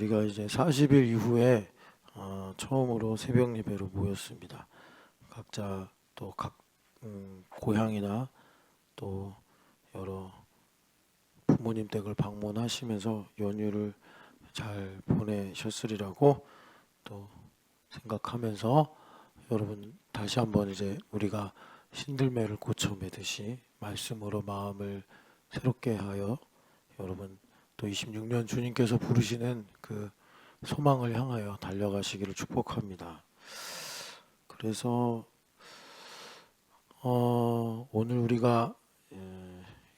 우리가 이제 40일 이후에 처음으로 새벽 예배로 모였습니다. 각자 또 각 고향이나 또 여러 부모님 댁을 방문하시면서 연휴를 잘 보내셨으리라고 또 생각하면서 여러분 다시 한번 이제 우리가 신들매를 고쳐 매듯이 말씀으로 마음을 새롭게 하여 여러분 또 26년 주님께서 부르시는 그 소망을 향하여 달려가시기를 축복합니다. 그래서 오늘 우리가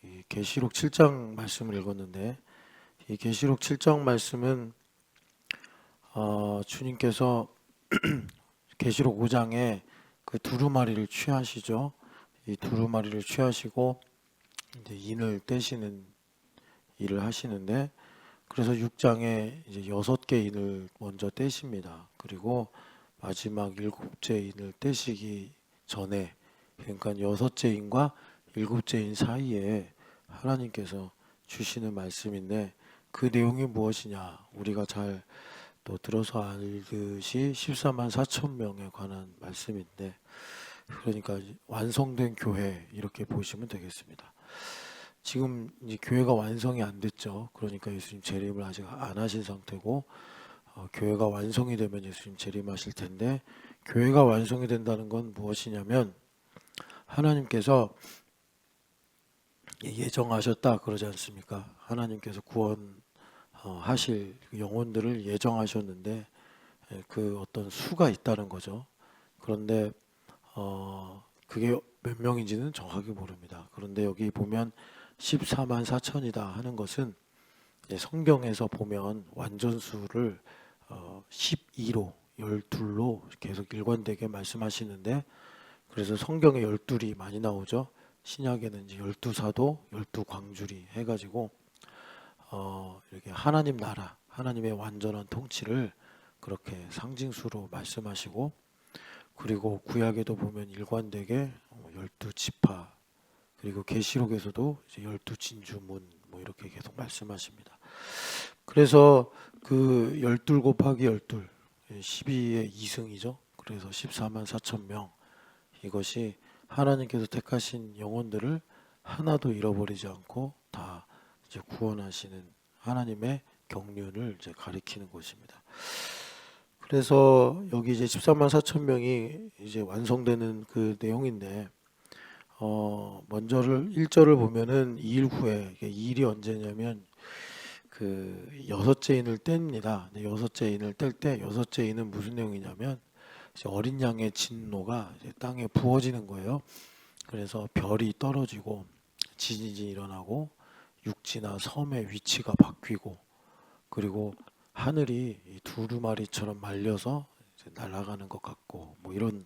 이 계시록 7장 말씀을 읽었는데 이 계시록 7장 말씀은 주님께서 계시록 5장에 그 두루마리를 취하시죠. 이 두루마리를 취하시고 이제 인을 떼시는 일을 하시는데 그래서 6장에 이제 6개 인을 먼저 떼십니다. 그리고 마지막 7째 인을 떼시기 전에 그러니까 6째 인과 7째 인 사이에 하나님께서 주시는 말씀인데 그 내용이 무엇이냐 우리가 잘 또 들어서 알듯이 14만 4천 명에 관한 말씀인데 그러니까 완성된 교회 이렇게 보시면 되겠습니다. 지금 이제 교회가 완성이 안 됐죠. 그러니까 예수님 재림을 아직 안 하신 상태고 교회가 완성이 되면 예수님 재림하실 텐데 교회가 완성이 된다는 건 무엇이냐면 하나님께서 예정하셨다 그러지 않습니까? 하나님께서 구원하실 영혼들을 예정하셨는데 그 어떤 수가 있다는 거죠. 그런데 그게 몇 명인지는 정확히 모릅니다. 그런데 여기 보면 14만 4천이다 하는 것은 성경에서 보면 완전수를 12로 12로 계속 일관되게 말씀하시는데 그래서 성경에 12이 많이 나오죠. 신약에는 이제 12사도 12광주리 해가지고 이렇게 하나님 나라 하나님의 완전한 통치를 그렇게 상징수로 말씀하시고 그리고 구약에도 보면 일관되게 12지파 그리고 계시록에서도 이제 12진주문 뭐 이렇게 계속 말씀하십니다. 그래서 그 12 곱하기 12 12의 2승이죠. 그래서 14만 4천 명 이것이 하나님께서 택하신 영혼들을 하나도 잃어버리지 않고 다 이제 구원하시는 하나님의 경륜을 이제 가리키는 것입니다. 그래서 여기 이제 14만 4천 명이 이제 완성되는 그 내용인데 먼저를 1절을 보면은 2일 후에 이 일이 언제냐면 그 6째 인을 뗍니다. 6째 인을 뗄 때 6째 인은 무슨 내용이냐면 어린 양의 진노가 이제 땅에 부어지는 거예요. 그래서 별이 떨어지고 지진이 일어나고 육지나 섬의 위치가 바뀌고 그리고 하늘이 두루마리처럼 말려서 이제 날아가는 것 같고 뭐 이런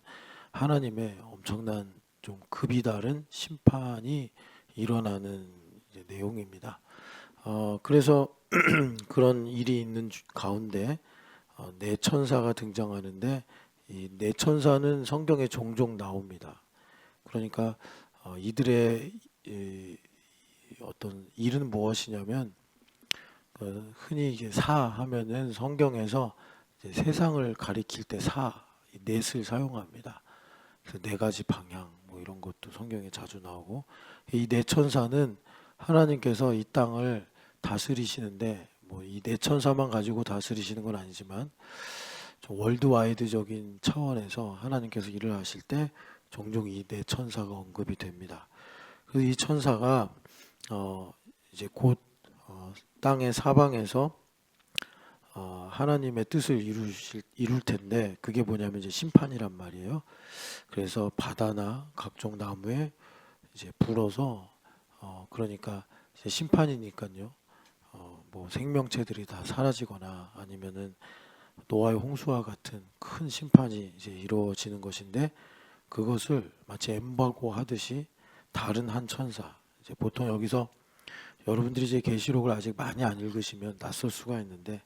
하나님의 엄청난 좀 급이 다른 심판이 일어나는 이제 내용입니다. 그래서 그런 일이 있는 가운데 네 천사가 등장하는데 이 네 천사는 성경에 종종 나옵니다. 그러니까 이들의 어떤 일은 무엇이냐면 흔히 이제 사 하면은 성경에서 이제 세상을 가리킬 때 넷을 사용합니다. 그래서 네 가지 방향 뭐 이런 것도 성경에 자주 나오고 이 네 천사는 하나님께서 이 땅을 다스리시는데 뭐 이 네 천사만 가지고 다스리시는 건 아니지만 좀 월드와이드적인 차원에서 하나님께서 일을 하실 때 종종 이 네 천사가 언급이 됩니다. 그래서 이 천사가 이제 곧 땅의 사방에서 하나님의 뜻을 이룰 텐데 그게 뭐냐면 이제 심판이란 말이에요. 그래서 바다나 각종 나무에 이제 불어서 그러니까 이제 심판이니까요. 뭐 생명체들이 다 사라지거나 아니면은 노아의 홍수와 같은 큰 심판이 이제 이루어지는 것인데 그것을 마치 엠바고 하듯이 다른 한 천사 이제 보통 여기서 여러분들이 이제 계시록을 아직 많이 안 읽으시면 낯설 수가 있는데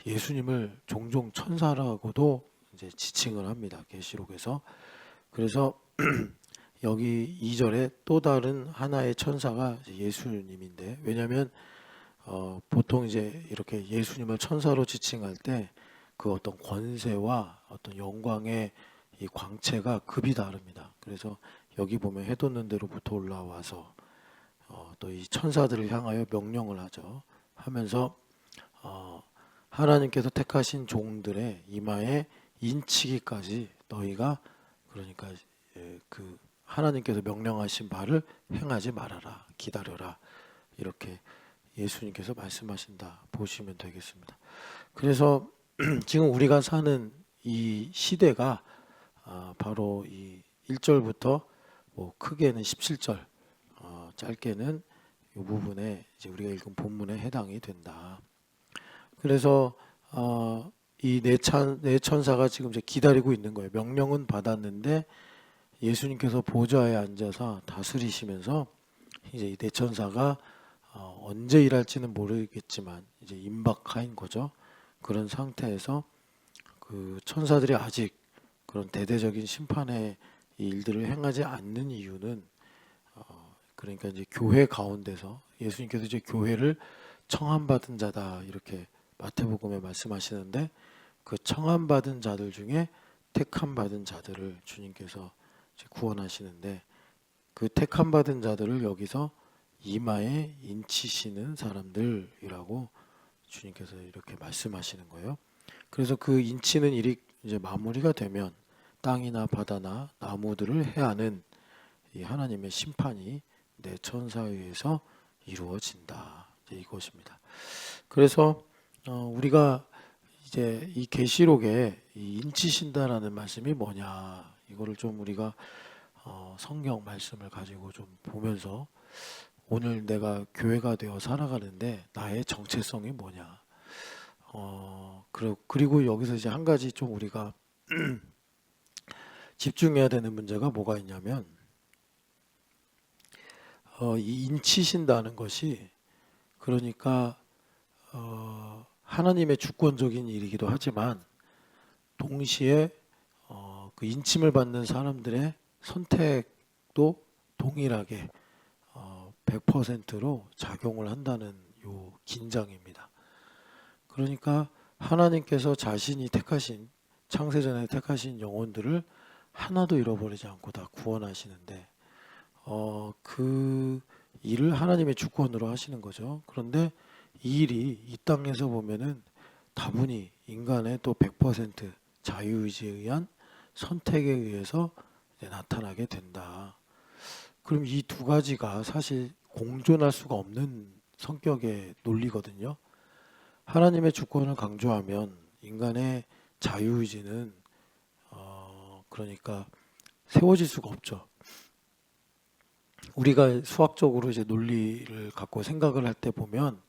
예수님을 종종 천사라고도 이제 지칭을 합니다. 계시록에서. 그래서 여기 2절에 또 다른 하나의 천사가 예수님인데 왜냐하면 보통 이제 이렇게 예수님을 천사로 지칭할 때 그 어떤 권세와 어떤 영광의 이 광채가 급이 다릅니다. 그래서 여기 보면 해 돋는 대로부터 올라와서 또 이 천사들을 향하여 명령을 하죠. 하면서 하나님께서 택하신 종들의 이마에 인치기까지 너희가 그러니까 그 하나님께서 명령하신 바를 행하지 말아라, 기다려라, 이렇게 예수님께서 말씀하신다 보시면 되겠습니다. 그래서 지금 우리가 사는 이 시대가 바로 이 1절부터 뭐 크게는 17절, 짧게는 이 부분에 이제 우리가 읽은 본문에 해당이 된다. 그래서 이 네 천사가 지금 이제 기다리고 있는 거예요. 명령은 받았는데 예수님께서 보좌에 앉아서 다스리시면서 이제 이 네 천사가 언제 일할지는 모르겠지만 이제 임박하인 거죠. 그런 상태에서 그 천사들이 아직 그런 대대적인 심판의 이 일들을 행하지 않는 이유는 그러니까 이제 교회 가운데서 예수님께서 이제 교회를 청함받은 자다 이렇게 마태복음에 말씀하시는데 그 청함받은 자들 중에 택함받은 자들을 주님께서 이제 구원하시는데 그 택함받은 자들을 여기서 이마에 인치시는 사람들이라고 주님께서 이렇게 말씀하시는 거예요. 그래서 그 인치는 일이 이제 마무리가 되면 땅이나 바다나 나무들을 해하는 이 하나님의 심판이 내 천사에 의해서 이루어진다. 이제 이것입니다. 그래서 우리가 이제 이 계시록에 이 인치신다라는 말씀이 뭐냐 이거를 좀 우리가 성경 말씀을 가지고 좀 보면서 오늘 내가 교회가 되어 살아가는데 나의 정체성이 뭐냐. 그리고 여기서 이제 한 가지 좀 우리가 집중해야 되는 문제가 뭐가 있냐면 이 인치신다는 것이 그러니까 하나님의 주권적인 일이기도 하지만 동시에 그 인침을 받는 사람들의 선택도 동일하게 100%로 작용을 한다는 요 긴장입니다. 그러니까 하나님께서 자신이 택하신 창세전에 택하신 영혼들을 하나도 잃어버리지 않고 다 구원하시는데 그 일을 하나님의 주권으로 하시는 거죠. 그런데 이 일이 이 땅에서 보면은 다분히 인간의 또 100% 자유의지에 의한 선택에 의해서 이제 나타나게 된다. 그럼 이 두 가지가 사실 공존할 수가 없는 성격의 논리거든요. 하나님의 주권을 강조하면 인간의 자유의지는 그러니까 세워질 수가 없죠. 우리가 수학적으로 이제 논리를 갖고 생각을 할 때 보면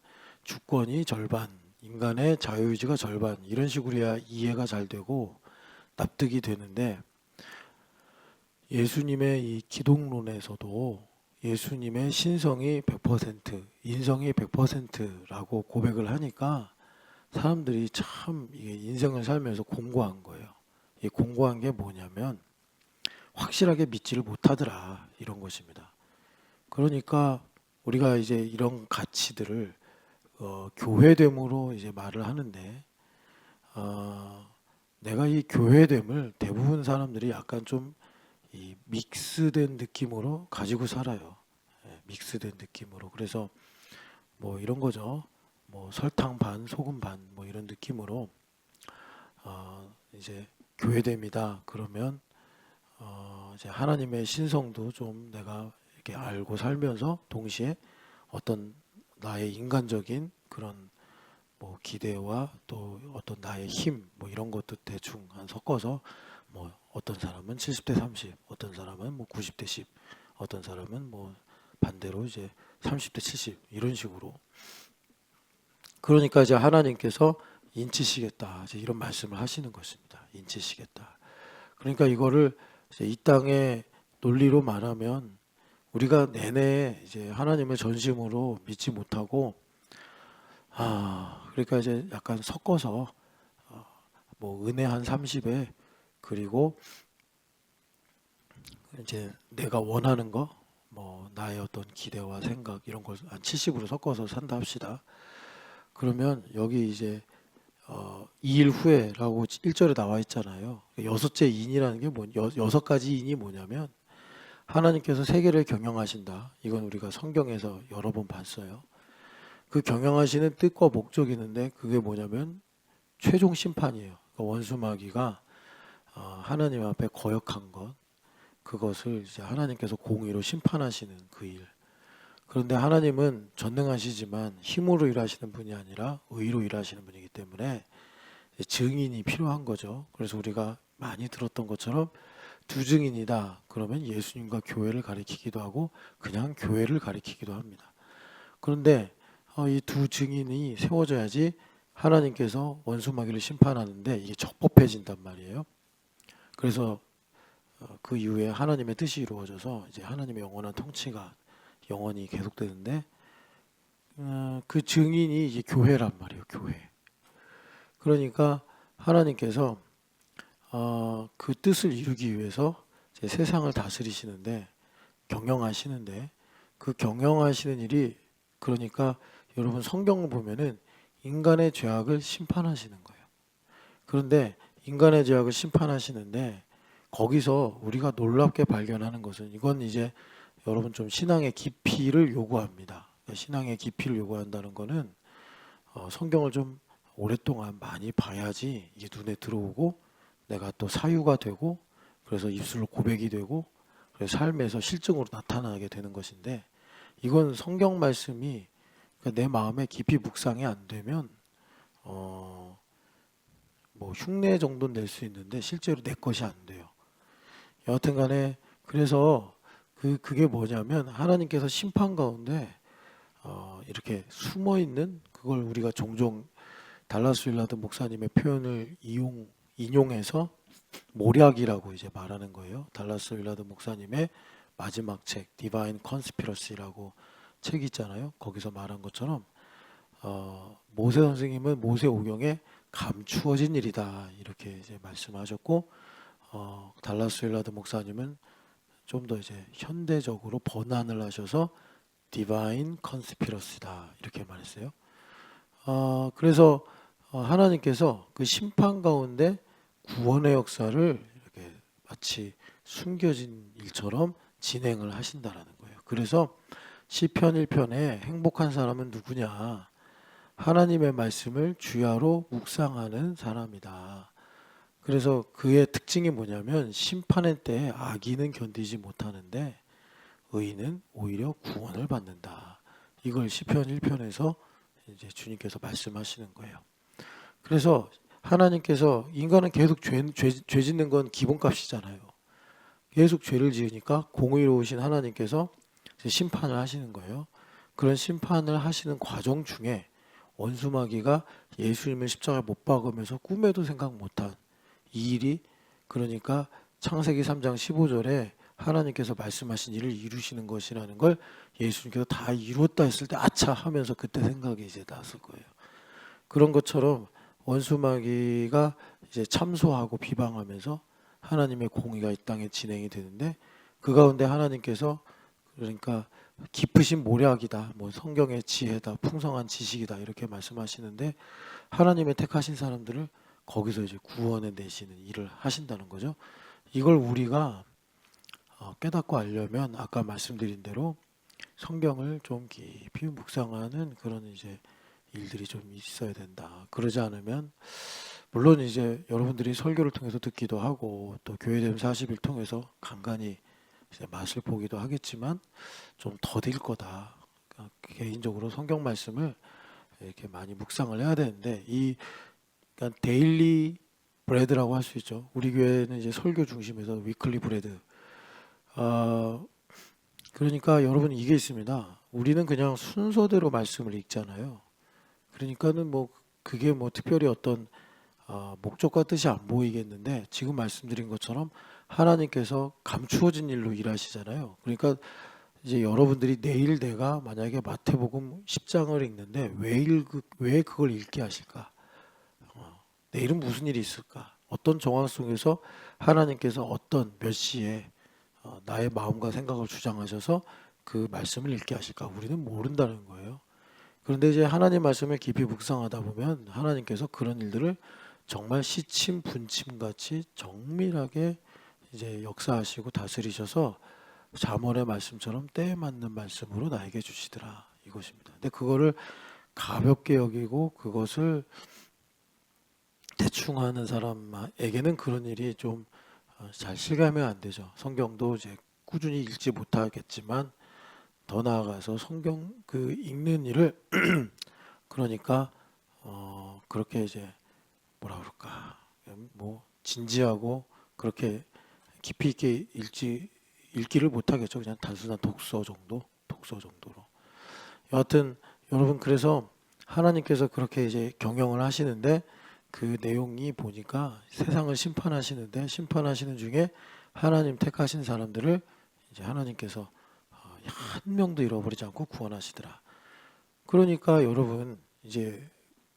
주권이 절반, 인간의 자유의지가 절반 이런 식으로 해야 이해가 잘 되고 납득이 되는데 예수님의 이 기독론에서도 예수님의 신성이 100%, 인성이 100%라고 고백을 하니까 사람들이 참 이게 인생을 살면서 공고한 거예요. 이 공고한 게 뭐냐면 확실하게 믿지를 못하더라 이런 것입니다. 그러니까 우리가 이제 이런 가치들을 교회됨으로 이제 말을 하는데 내가 이 교회됨을 대부분 사람들이 약간 좀 이 믹스된 느낌으로 가지고 살아요. 믹스된 느낌으로. 그래서 뭐 이런 거죠. 뭐 설탕 반, 소금 반, 뭐 이런 느낌으로 이제 교회됨이다. 그러면 이제 하나님의 신성도 좀 내가 이렇게 알고 살면서 동시에 어떤 나의 인간적인 그런 뭐 기대와 또 어떤 나의 힘, 뭐 이런 것도 대충 한 섞어서 뭐 어떤 사람은 70대 30, 어떤 사람은 뭐 90대 10, 어떤 사람은 뭐 반대로 이제 30대 70 이런 식으로. 그러니까 이제 하나님께서 인치시겠다 이제 이런 말씀을 하시는 것입니다. 인치시겠다. 그러니까 이거를 이제 이 땅의 논리로 말하면 우리가 내내 이제 하나님을 전심으로 믿지 못하고 그러니까 이제 약간 섞어서 뭐 은혜 한 30에 그리고 이제 내가 원하는 거 뭐 나의 어떤 기대와 생각 이런 걸 한 70으로 섞어서 산다 합시다. 그러면 여기 이제 2일 후에라고 1절에 나와 있잖아요. 여섯째 인이라는 게 여섯 가지 인이 뭐냐면 하나님께서 세계를 경영하신다. 이건 우리가 성경에서 여러 번 봤어요. 그 경영하시는 뜻과 목적이 있는데 그게 뭐냐면 최종 심판이에요. 그러니까 원수마귀가 하나님 앞에 거역한 것, 그것을 이제 하나님께서 공의로 심판하시는 그 일. 그런데 하나님은 전능하시지만 힘으로 일하시는 분이 아니라 의로 일하시는 분이기 때문에 증인이 필요한 거죠. 그래서 우리가 많이 들었던 것처럼 두 증인이다. 그러면 예수님과 교회를 가리키기도 하고 그냥 교회를 가리키기도 합니다. 그런데 이 두 증인이 세워져야지 하나님께서 원수마귀를 심판하는데 이게 적법해진단 말이에요. 그래서 그 이후에 하나님의 뜻이 이루어져서 이제 하나님의 영원한 통치가 영원히 계속되는데 그 증인이 이제 교회란 말이에요. 교회. 그러니까 하나님께서 그 뜻을 이루기 위해서 이제 세상을 다스리시는데 경영하시는데 그 경영하시는 일이 그러니까 여러분 성경을 보면은 인간의 죄악을 심판하시는 거예요. 그런데 인간의 죄악을 심판하시는데 거기서 우리가 놀랍게 발견하는 것은 이건 이제 여러분 좀 신앙의 깊이를 요구합니다. 신앙의 깊이를 요구한다는 것은 성경을 좀 오랫동안 많이 봐야지 이게 눈에 들어오고 내가 또 사유가 되고 그래서 입술로 고백이 되고 그래서 삶에서 실증으로 나타나게 되는 것인데 이건 성경 말씀이 그러니까 내 마음에 깊이 묵상이 안 되면 뭐 흉내 정도는 낼 수 있는데 실제로 내 것이 안 돼요. 여하튼간에 그래서 그게 뭐냐면 하나님께서 심판 가운데 이렇게 숨어 있는 그걸 우리가 종종 달라스 윌라드 목사님의 표현을 인용해서 모략이라고 이제 말하는 거예요. 달라스 윌라드 목사님의 마지막 책 디바인 컨스피러시라고 책이 있잖아요. 거기서 말한 것처럼 모세 선생님은 모세오경에 감추어진 일이다 이렇게 이제 말씀하셨고 달라스 윌라드 목사님은 좀 더 이제 현대적으로 번안을 하셔서 디바인 컨스피러시다 이렇게 말했어요. 그래서 하나님께서 그 심판 가운데 구원의 역사를 이렇게 마치 숨겨진 일처럼 진행을 하신다라는 거예요. 그래서 시편 1편에 행복한 사람은 누구냐? 하나님의 말씀을 주야로 묵상하는 사람이다. 그래서 그의 특징이 뭐냐면 심판의 때에 악인은 견디지 못하는데 의인은 오히려 구원을 받는다. 이걸 시편 1편에서 이제 주님께서 말씀하시는 거예요. 그래서 하나님께서 인간은 계속 죄 짓는 건 기본값이잖아요. 계속 죄를 지으니까 공의로우신 하나님께서 심판을 하시는 거예요. 그런 심판을 하시는 과정 중에 원수마귀가 예수님을 십자가에 못 박으면서 꿈에도 생각 못한 이 일이 그러니까 창세기 3장 15절에 하나님께서 말씀하신 일을 이루시는 것이라는 걸 예수님께서 다 이루었다 했을 때 아차 하면서 그때 생각이 이제 났을 거예요. 그런 것처럼 원수마귀가 이제 참소하고 비방하면서 하나님의 공의가 이 땅에 진행이 되는데 그 가운데 하나님께서 그러니까 깊으신 모략이다, 뭐 성경의 지혜다, 풍성한 지식이다 이렇게 말씀하시는데 하나님의 택하신 사람들을 거기서 이제 구원해 내시는 일을 하신다는 거죠. 이걸 우리가 깨닫고 알려면 아까 말씀드린 대로 성경을 좀 깊이 묵상하는 그런 이제 일들이 좀 있어야 된다. 그러지 않으면 물론 이제 여러분들이 설교를 통해서 듣기도 하고 또 교회됨 40일 통해서 간간히 이제 맛을 보기도 하겠지만 좀 더딜 거다. 그러니까 개인적으로 성경 말씀을 이렇게 많이 묵상을 해야 되는데 그러니까 데일리 브레드라고 할 수 있죠. 우리 교회는 이제 설교 중심에서 위클리 브레드. 그러니까 여러분 이게 있습니다. 우리는 그냥 순서대로 말씀을 읽잖아요. 그러니까는 뭐 그게 뭐 특별히 어떤 목적과 뜻이 안 보이겠는데 지금 말씀드린 것처럼 하나님께서 감추어진 일로 일하시잖아요. 그러니까 이제 여러분들이 내일 내가 만약에 마태복음 10장을 읽는데 왜 그걸 읽게 하실까? 내일은 무슨 일이 있을까? 어떤 정황 속에서 하나님께서 어떤 몇 시에 나의 마음과 생각을 주장하셔서 그 말씀을 읽게 하실까? 우리는 모른다는 거예요. 그런데 이제 하나님 말씀을 깊이 묵상하다 보면 하나님께서 그런 일들을 정말 시침 분침 같이 정밀하게 이제 역사하시고 다스리셔서 잠언의 말씀처럼 때에 맞는 말씀으로 나에게 주시더라 이것입니다. 근데 그거를 가볍게 여기고 그것을 대충 하는 사람에게는 그런 일이 좀 잘 실감이 안 되죠. 성경도 이제 꾸준히 읽지 못하겠지만 더 나아가서 성경 그 읽는 일을 그러니까 그렇게 이제 뭐라 그럴까 뭐 진지하고 그렇게 깊이 있게 읽기를 못하겠죠. 그냥 단순한 독서 정도로. 여하튼 여러분 그래서 하나님께서 그렇게 이제 경영을 하시는데 그 내용이 보니까 세상을 심판하시는 중에 하나님 택하신 사람들을 이제 하나님께서 한 명도 잃어버리지 않고 구원하시더라. 그러니까 여러분 이제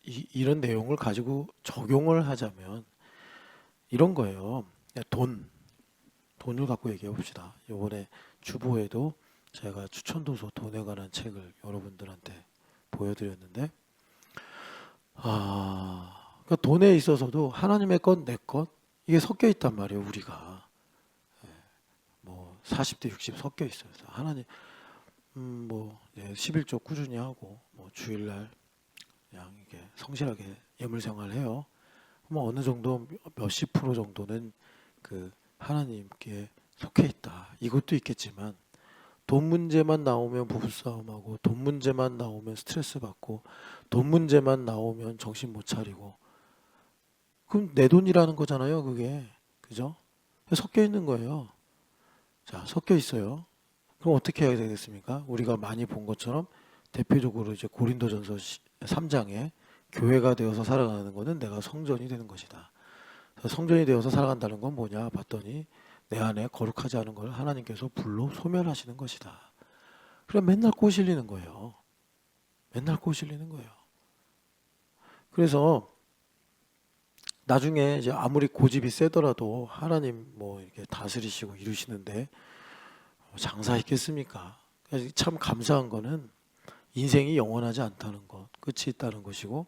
이런 내용을 가지고 적용을 하자면 이런 거예요. 돈을 갖고 얘기해 봅시다. 이번에 주보에도 제가 추천도서 돈에 관한 책을 여러분들한테 보여드렸는데 그러니까 돈에 있어서도 하나님의 것, 내 것 이게 섞여 있단 말이에요. 우리가 뭐 40대 60 섞여 있어요. 그래서 하나님 뭐 11조 꾸준히 하고 뭐 주일날 그냥 이게 성실하게 예물생활 해요. 뭐 어느 정도 몇십 프로 정도는 그 하나님께 속해 있다. 이것도 있겠지만 돈 문제만 나오면 부부싸움하고 돈 문제만 나오면 스트레스 받고 돈 문제만 나오면 정신 못 차리고 그럼 내 돈이라는 거잖아요. 그게 그죠? 섞여 있는 거예요. 자, 섞여 있어요. 그럼 어떻게 해야 되겠습니까? 우리가 많이 본 것처럼 대표적으로 이제 고린도전서 3장에 교회가 되어서 살아가는 것은 내가 성전이 되는 것이다. 성전이 되어서 살아간다는 건 뭐냐 봤더니 내 안에 거룩하지 않은 걸 하나님께서 불로 소멸하시는 것이다. 그럼 맨날 꼬실리는 거예요. 맨날 꼬실리는 거예요. 그래서 나중에 이제 아무리 고집이 세더라도 하나님 뭐 이렇게 다스리시고 이루시는데 장사했겠습니까? 참 감사한 거는 인생이 영원하지 않다는 것, 끝이 있다는 것이고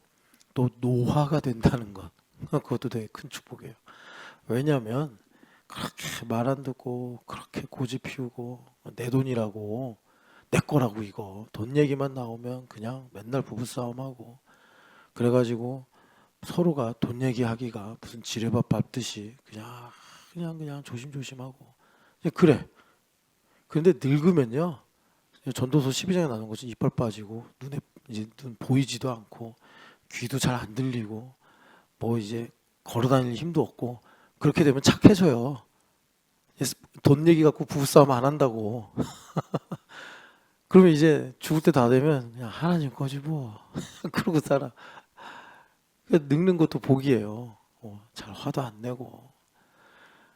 또 노화가 된다는 것, 그것도 되게 큰 축복이에요. 왜냐하면 그렇게 말 안 듣고 그렇게 고집 피우고 내 돈이라고 내 거라고 이거 돈 얘기만 나오면 그냥 맨날 부부싸움하고 그래가지고 서로가 돈 얘기하기가 무슨 지뢰밥 밟듯이 그냥 조심조심하고 그래. 그런데 늙으면요 전도서 12장에 나오는 것이 이빨 빠지고 눈에 이제 눈 보이지도 않고 귀도 잘 안 들리고 뭐 이제 걸어다닐 힘도 없고 그렇게 되면 착해져요. 돈 얘기 갖고 부부싸움 안 한다고. 그러면 이제 죽을 때 다 되면 그냥 하나님 거지 뭐 그러고 살아. 늙는 것도 복이에요. 잘 화도 안 내고.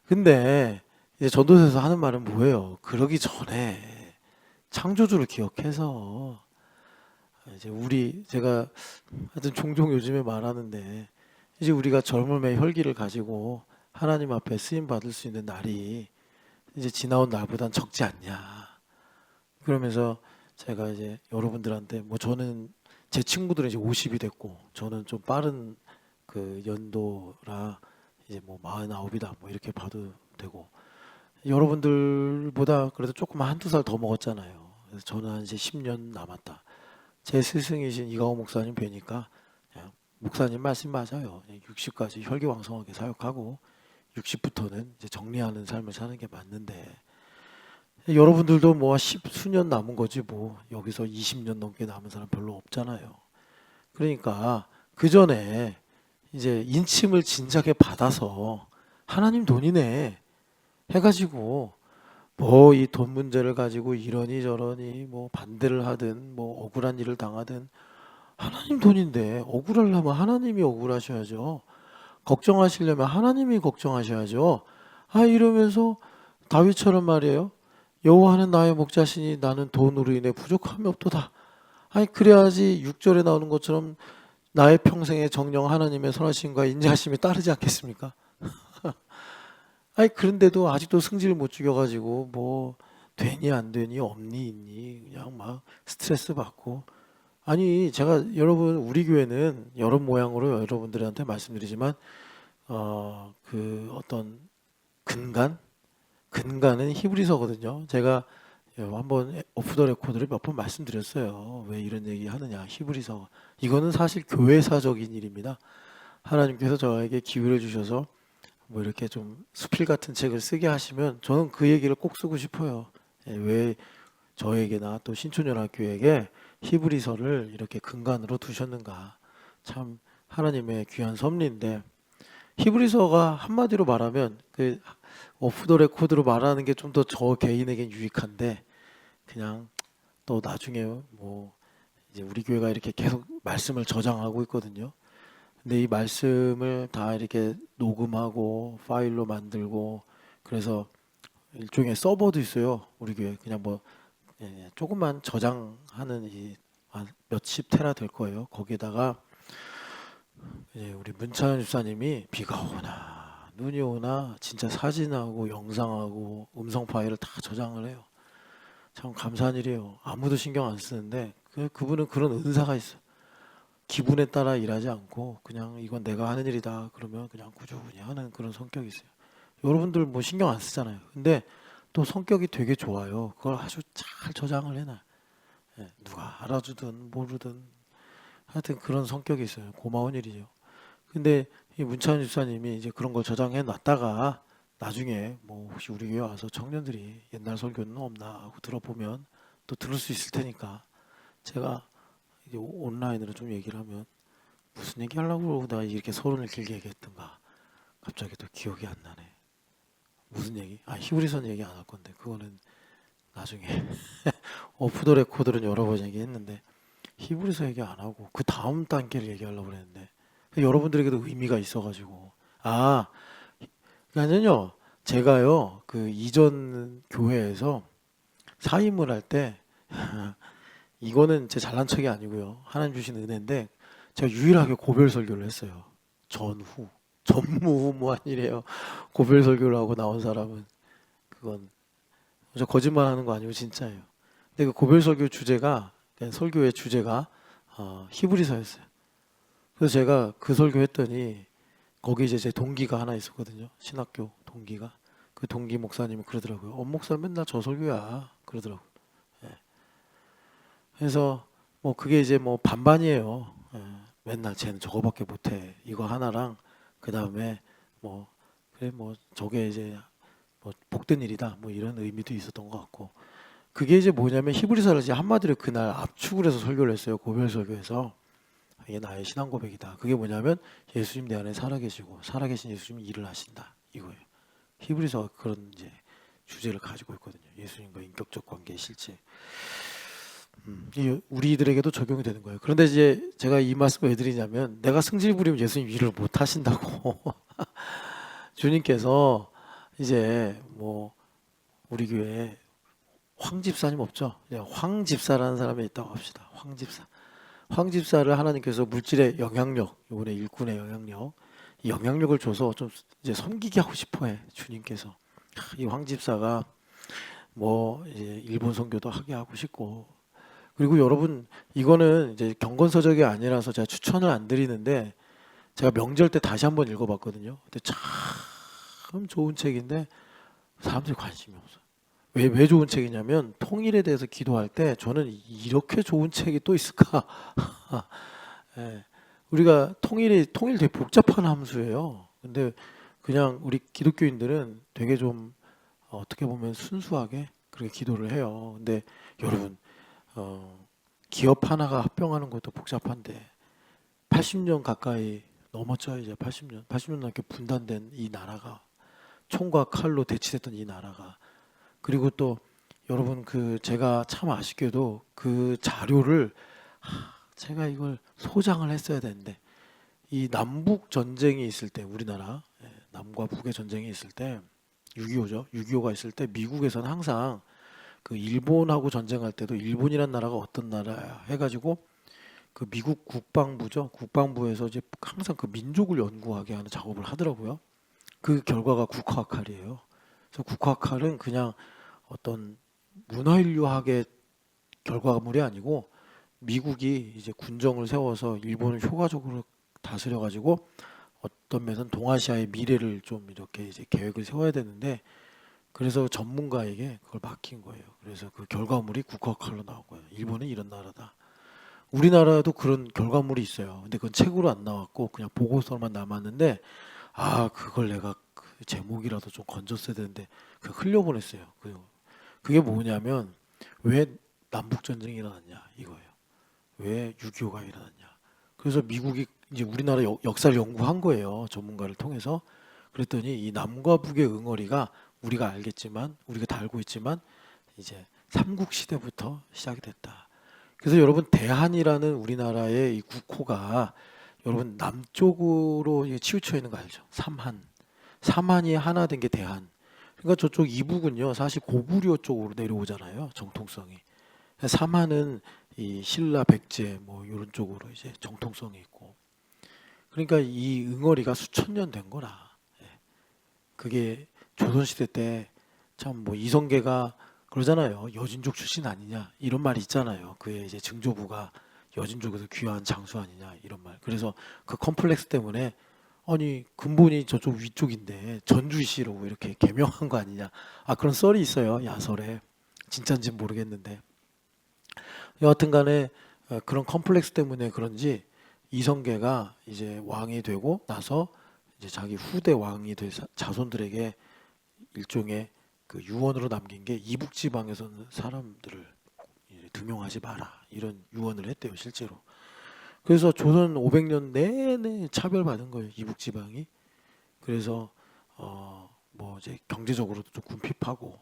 근데 이제 전도서에서 하는 말은 뭐예요? 그러기 전에 창조주를 기억해서 이제 제가 하여튼 종종 요즘에 말하는데 이제 우리가 젊음의 혈기를 가지고 하나님 앞에 쓰임 받을 수 있는 날이 이제 지나온 날보단 적지 않냐. 그러면서 제가 이제 여러분들한테 뭐 저는 제 친구들은 이제 50이 됐고 저는 좀 빠른 그 연도라 이제 뭐 49이다 뭐 이렇게 봐도 되고 여러분들보다 그래도 조금 한두 살 더 먹었잖아요. 그래서 저는 한 이제 10년 남았다. 제 스승이신 이가호 목사님 뵈니까 목사님 말씀 맞아요. 60까지 혈기왕성하게 사역하고 60부터는 이제 정리하는 삶을 사는 게 맞는데 여러분들도 뭐 10수년 남은 거지 뭐 여기서 20년 넘게 남은 사람 별로 없잖아요. 그러니까 그 전에 이제 인침을 진작에 받아서 하나님 돈이네 해가지고 뭐 이 돈 문제를 가지고 이러니 저러니 뭐 반대를 하든 뭐 억울한 일을 당하든 하나님 돈인데 억울하려면 하나님이 억울하셔야죠. 걱정하시려면 하나님이 걱정하셔야죠. 이러면서 다윗처럼 말이에요. 여호와는 나의 목자시니 나는 돈으로 인해 부족함이 없도다. 그래야지 6절에 나오는 것처럼 나의 평생의 정령 하나님의 선하심과 인자하심이 따르지 않겠습니까? 그런데도 아직도 승질 못 죽여가지고 뭐 되니 안 되니 없니 있니 그냥 막 스트레스 받고. 아니 제가 여러분 우리 교회는 여러 모양으로 여러분들한테 말씀드리지만 그 어떤 근간은 히브리서거든요. 제가 한번 오프 더 레코드를 몇 번 말씀드렸어요. 왜 이런 얘기 하느냐. 히브리서. 이거는 사실 교회사적인 일입니다. 하나님께서 저에게 기회를 주셔서 뭐 이렇게 좀 수필 같은 책을 쓰게 하시면 저는 그 얘기를 꼭 쓰고 싶어요. 왜 저에게나 또 신촌연합교회에게 히브리서를 이렇게 근간으로 두셨는가. 참 하나님의 귀한 섭리인데 히브리서가 한마디로 말하면 그 오프 더 레코드로 말하는 게 좀 더 저 개인에겐 유익한데 그냥 또 나중에 뭐 이제 우리 교회가 이렇게 계속 말씀을 저장하고 있거든요. 근데 이 말씀을 다 이렇게 녹음하고 파일로 만들고 그래서 일종의 서버도 있어요. 우리 교회 그냥 뭐 조금만 저장하는 이 몇십 테라 될 거예요. 거기에다가 우리 문찬 집사님이 비가 오나 눈이 오나 진짜 사진하고 영상하고 음성 파일을 다 저장을 해요. 참 감사한 일이에요. 아무도 신경 안 쓰는데 그분은 그런 은사가 있어. 기분에 따라 일하지 않고 그냥 이건 내가 하는 일이다 그러면 그냥 꾸준히 하는 그런 성격이 있어요. 여러분들 뭐 신경 안 쓰잖아요. 근데 또 성격이 되게 좋아요. 그걸 아주 잘 저장을 해놔. 누가 알아주든 모르든 하여튼 그런 성격이 있어요. 고마운 일이죠. 근데 이 문찬 집사님이 이제 그런 걸 저장해 놨다가 나중에 뭐 혹시 우리 교회 와서 청년들이 옛날 설교는 없나 하고 들어보면 또 들을 수 있을 테니까 제가 이제 온라인으로 좀 얘기를 하면 무슨 얘기 하려고 나 이렇게 서론을 길게 얘기했던가 갑자기 또 기억이 안 나네. 무슨 얘기? 히브리서 얘기 안 할 건데 그거는 나중에 오프 더 레코드는 여러 번 얘기했는데 히브리서 얘기 안 하고 그 다음 단계를 얘기하려고 그랬는데 여러분들에게도 의미가 있어가지고 그러니까요 제가요 그 이전 교회에서 사임을 할 때 이거는 제 잘난 척이 아니고요 하나님 주신 은혜인데 제가 유일하게 고별 설교를 했어요. 전무후무한 일이에요. 고별 설교를 하고 나온 사람은 그건 저 거짓말하는 거 아니고 진짜예요. 근데 그 고별 설교 주제가 설교의 주제가 히브리서였어요. 그래서 제가 그 설교했더니 거기 이제 제 동기가 하나 있었거든요. 신학교 동기가. 그 동기 목사님이 그러더라고요. 목사 맨날 저 설교야. 그러더라고요. 그래서 뭐 그게 이제 뭐 반반이에요. 맨날 쟤는 저거밖에 못해. 이거 하나랑 그 다음에 뭐 그래 뭐 저게 이제 뭐 복된 일이다. 뭐 이런 의미도 있었던 것 같고. 그게 이제 뭐냐면 히브리서를 이제 한마디로 그날 압축을 해서 설교를 했어요. 고별 설교에서. 이게 나의 신앙 고백이다. 그게 뭐냐면 예수님 내 안에 살아계시고 살아계신 예수님이 일을 하신다. 이거예요. 히브리서가 그런 이제 주제를 가지고 있거든요. 예수님과 인격적 관계의 실제. 우리들에게도 적용이 되는 거예요. 그런데 이제 제가 이 말씀을 왜 드리냐면 내가 승질 부리면 예수님 일을 못 하신다고. 주님께서 이제 뭐 우리 교회에 황 집사님 없죠? 황 집사라는 사람이 있다고 합시다. 황 집사. 황 집사를 하나님께서 물질의 영향력, 이번에 일꾼의 영향력, 이 영향력을 줘서 좀 이제 섬기게 하고 싶어해 주님께서. 이 황 집사가 뭐 이제 일본 선교도 하게 하고 싶고. 그리고 여러분 이거는 이제 경건서적이 아니라서 제가 추천을 안 드리는데 제가 명절 때 다시 한번 읽어봤거든요. 근데 참 좋은 책인데 사람들이 관심이 없어. 왜 좋은 책이냐면 통일에 대해서 기도할 때 저는 이렇게 좋은 책이 또 있을까? 우리가 통일 되게 복잡한 함수예요. 근데 그냥 우리 기독교인들은 되게 좀 어떻게 보면 순수하게 그렇게 기도를 해요. 근데 여러분 기업 하나가 합병하는 것도 복잡한데 80년 가까이 넘었죠. 이제 80년 넘게 분단된 이 나라가 총과 칼로 대치됐던 이 나라가 그리고 또 여러분 그 제가 참 아쉽게도 그 자료를 제가 이걸 소장을 했어야 되는데 이 남북 전쟁이 있을 때 우리나라 남과 북의 전쟁이 있을 때 6.25죠. 6.25가 있을 때 미국에서는 항상 그 일본하고 전쟁할 때도 일본이란 나라가 어떤 나라야 해가지고 그 미국 국방부죠. 국방부에서 이제 항상 그 민족을 연구하게 하는 작업을 하더라고요. 그 결과가 국화칼이에요. 그래서 국화칼은 그냥 어떤 문화인류학의 결과물이 아니고 미국이 이제 군정을 세워서 일본을 효과적으로 다스려 가지고 어떤 면에서는 동아시아의 미래를 좀 이렇게 이제 계획을 세워야 되는데 그래서 전문가에게 그걸 맡긴 거예요. 그래서 그 결과물이 국화칼로 나온 거예요. 일본은 이런 나라다. 우리나라도 그런 결과물이 있어요. 근데 그건 책으로 안 나왔고 그냥 보고서만 남았는데 그걸 내가 그 제목이라도 좀 건졌어야 되는데 그 흘려보냈어요. 그게 뭐냐면 왜 남북 전쟁이 일어났냐 이거예요. 왜 6.25가 일어났냐. 그래서 미국이 이제 우리나라 역사를 연구한 거예요. 전문가를 통해서. 그랬더니 이 남과 북의 응어리가 우리가 알겠지만 우리가 다 알고 있지만 이제 삼국 시대부터 시작이 됐다. 그래서 여러분 대한이라는 우리나라의 이 국호가 여러분 남쪽으로 치우쳐 있는 거 알죠? 삼한. 삼한이 하나 된 게 대한. 그러니까 저쪽 이북은요 사실 고구려 쪽으로 내려오잖아요. 정통성이. 삼한은 이 신라 백제 뭐 이런 쪽으로 이제 정통성이 있고. 그러니까 이 응어리가 수천 년 된 거라. 예. 그게 조선시대 때 참 뭐 이성계가 그러잖아요. 여진족 출신 아니냐 이런 말이 있잖아요. 그의 이제 증조부가 여진족에서 귀화한 장수 아니냐 이런 말. 그래서 그 컴플렉스 때문에 아니 근본이 저쪽 위쪽인데 전주시로 이렇게 개명한 거 아니냐. 그런 썰이 있어요. 야설에. 진짜인지는 모르겠는데. 여하튼간에 그런 컴플렉스 때문에 그런지 이성계가 이제 왕이 되고 나서 이제 자기 후대 왕이 될 자손들에게 일종의 그 유언으로 남긴 게 이북 지방에서는 사람들을 등용하지 마라 이런 유언을 했대요 실제로. 그래서 조선 500년 내내 차별받은 거예요 이북 지방이. 그래서 뭐 이제 경제적으로도 좀 궁핍하고.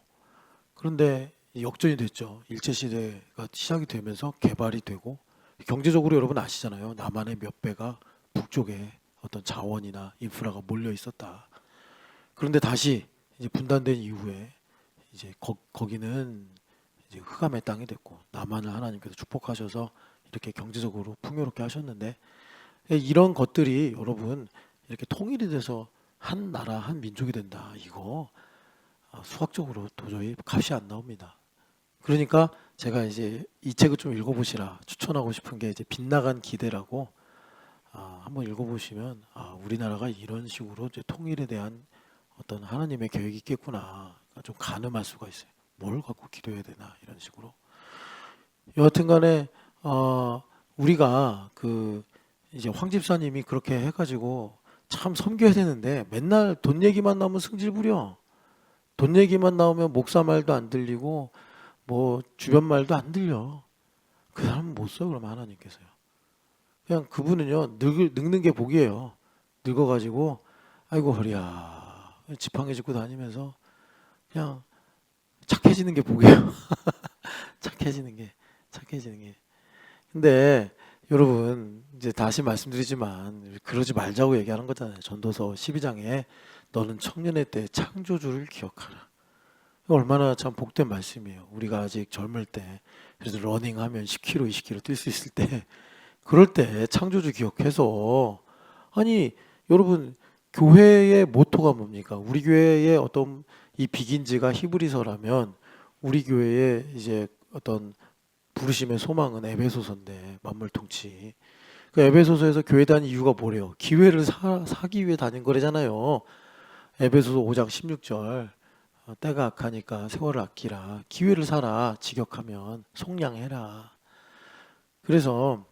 그런데 역전이 됐죠. 일제시대가 시작이 되면서 개발이 되고 경제적으로 여러분 아시잖아요. 남한의 몇 배가 북쪽에 어떤 자원이나 인프라가 몰려 있었다. 그런데 다시 이제 분단된 이후에 이제 거기는 이제 흑암의 땅이 됐고 남한을 하나님께서 축복하셔서 이렇게 경제적으로 풍요롭게 하셨는데 이런 것들이 여러분 이렇게 통일이 돼서 한 나라 한 민족이 된다. 이거 수학적으로 도저히 값이 안 나옵니다. 그러니까 제가 이제 이 책을 좀 읽어보시라 추천하고 싶은 게 이제 빗나간 기대라고 한번 읽어보시면 우리나라가 이런 식으로 이제 통일에 대한 어떤 하나님의 계획이 있겠구나 좀 가늠할 수가 있어요. 뭘 갖고 기도해야 되나 이런 식으로. 여하튼간에 우리가 그 이제 황 집사님이 그렇게 해가지고 참 섬겨야 되는데 맨날 돈 얘기만 나오면 승질 부려. 돈 얘기만 나오면 목사 말도 안 들리고 뭐 주변 말도 안 들려. 그 사람은 못 써 그러면 하나님께서요. 그냥 그분은요 늙는 게 복이에요. 늙어가지고 아이고 허리야 지팡이 짚고 다니면서 그냥 착해지는 게 복이에요. 착해지는 게. 근데 여러분 이제 다시 말씀드리지만 그러지 말자고 얘기하는 거잖아요. 전도서 12장에 너는 청년의 때 창조주를 기억하라. 얼마나 참 복된 말씀이에요. 우리가 아직 젊을 때 그래서 러닝하면 10km, 20km 뛸 수 있을 때 그럴 때 창조주 기억해서 아니 여러분 교회의 모토가 뭡니까? 우리 교회의 어떤 이 비긴즈가 히브리서라면 우리 교회의 이제 어떤 부르심의 소망은 에베소서인데 만물통치. 그 에베소서에서 교회 다닌 이유가 뭐래요? 기회를 사기 위해 다닌 거래잖아요. 에베소서 5장 16절 때가 악하니까 세월을 아끼라. 기회를 사라. 직역하면 속량해라. 그래서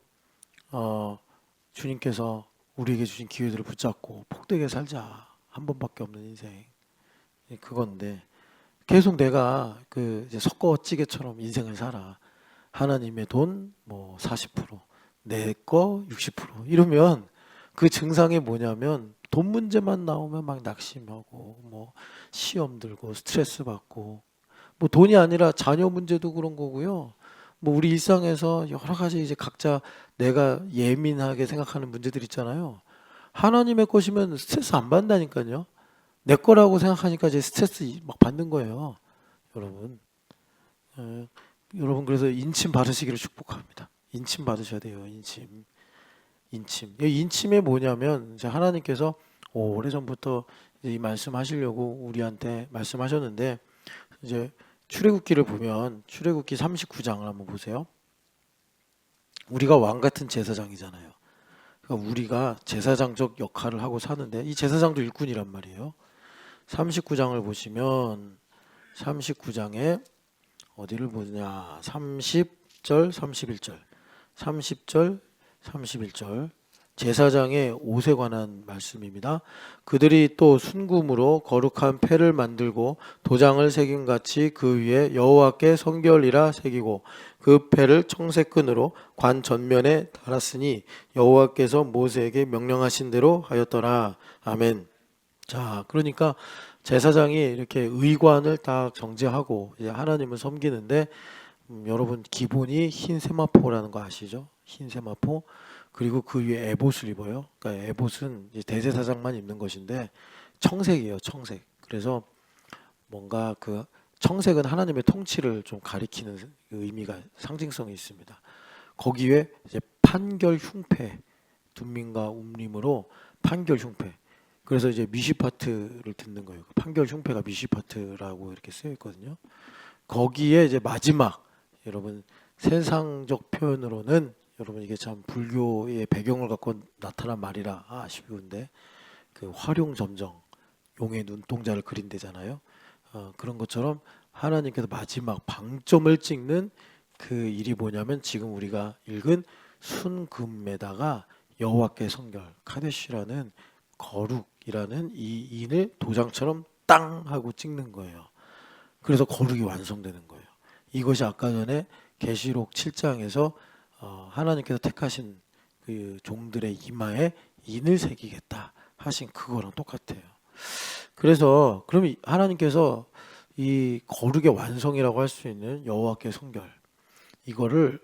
주님께서 우리에게 주신 기회들을 붙잡고 복되게 살자. 한 번밖에 없는 인생. 그건데 계속 내가 그 이제 섞어찌개처럼 인생을 살아. 하나님의 돈 뭐 40%, 내 거 60% 이러면 그 증상이 뭐냐면 돈 문제만 나오면 막 낙심하고 뭐 시험 들고 스트레스 받고 뭐 돈이 아니라 자녀 문제도 그런 거고요. 뭐 우리 일상에서 여러 가지 이제 각자 내가 예민하게 생각하는 문제들 있잖아요. 하나님의 것이면 스트레스 안 받는다니까요. 내 거라고 생각하니까 이제 스트레스 막 받는 거예요. 여러분. 여러분 그래서 인침 받으시기를 축복합니다. 인침 받으셔야 돼요. 인침. 이 인침이 뭐냐면 이제 하나님께서 오래전부터 이 말씀하시려고 우리한테 말씀하셨는데 이제 출애굽기를 보면 출애굽기 39장을 한번 보세요. 우리가 왕 같은 제사장이잖아요. 그러니까 우리가 제사장적 역할을 하고 사는데 이 제사장도 일꾼이란 말이에요. 39장을 보시면 39장에 어디를 보냐? 30절, 31절. 30절, 31절. 제사장의 옷에 관한 말씀입니다. 그들이 또 순금으로 거룩한 패를 만들고 도장을 새긴 같이 그 위에 여호와께 성결이라 새기고 그 패를 청색끈으로 관 전면에 달았으니 여호와께서 모세에게 명령하신 대로 하였더라. 아멘. 자, 그러니까 제사장이 이렇게 의관을 딱 정제하고 이제 하나님을 섬기는데 여러분 기본이 흰 세마포라는 거 아시죠? 흰 세마포. 그리고 그 위에 에봇을 입어요. 그러니까 에봇은 이제 대제사장만 입는 것인데 청색이에요, 청색. 그래서 뭔가 그 청색은 하나님의 통치를 좀 가리키는 의미가 상징성이 있습니다. 거기에 이제 판결 흉패, 둠밈과 움림으로 판결 흉패. 그래서 이제 미시파트를 듣는 거예요. 판결 흉패가 미시파트라고 이렇게 쓰여 있거든요. 거기에 이제 마지막 여러분 세상적 표현으로는 여러분 이게 참 불교의 배경을 갖고 나타난 말이라 아쉬운데 그 활용점정 용의 눈동자를 그린 데잖아요. 그런 것처럼 하나님께서 마지막 방점을 찍는 그 일이 뭐냐면 지금 우리가 읽은 순금에다가 여호와께 성결 카데시라는 거룩이라는 이 인을 도장처럼 땅 하고 찍는 거예요. 그래서 거룩이 완성되는 거예요. 이것이 아까 전에 계시록 7장에서 하나님께서 택하신 그 종들의 이마에 인을 새기겠다 하신 그거랑 똑같아요. 그래서 그럼 하나님께서 이 거룩의 완성이라고 할 수 있는 여호와께 성결 이거를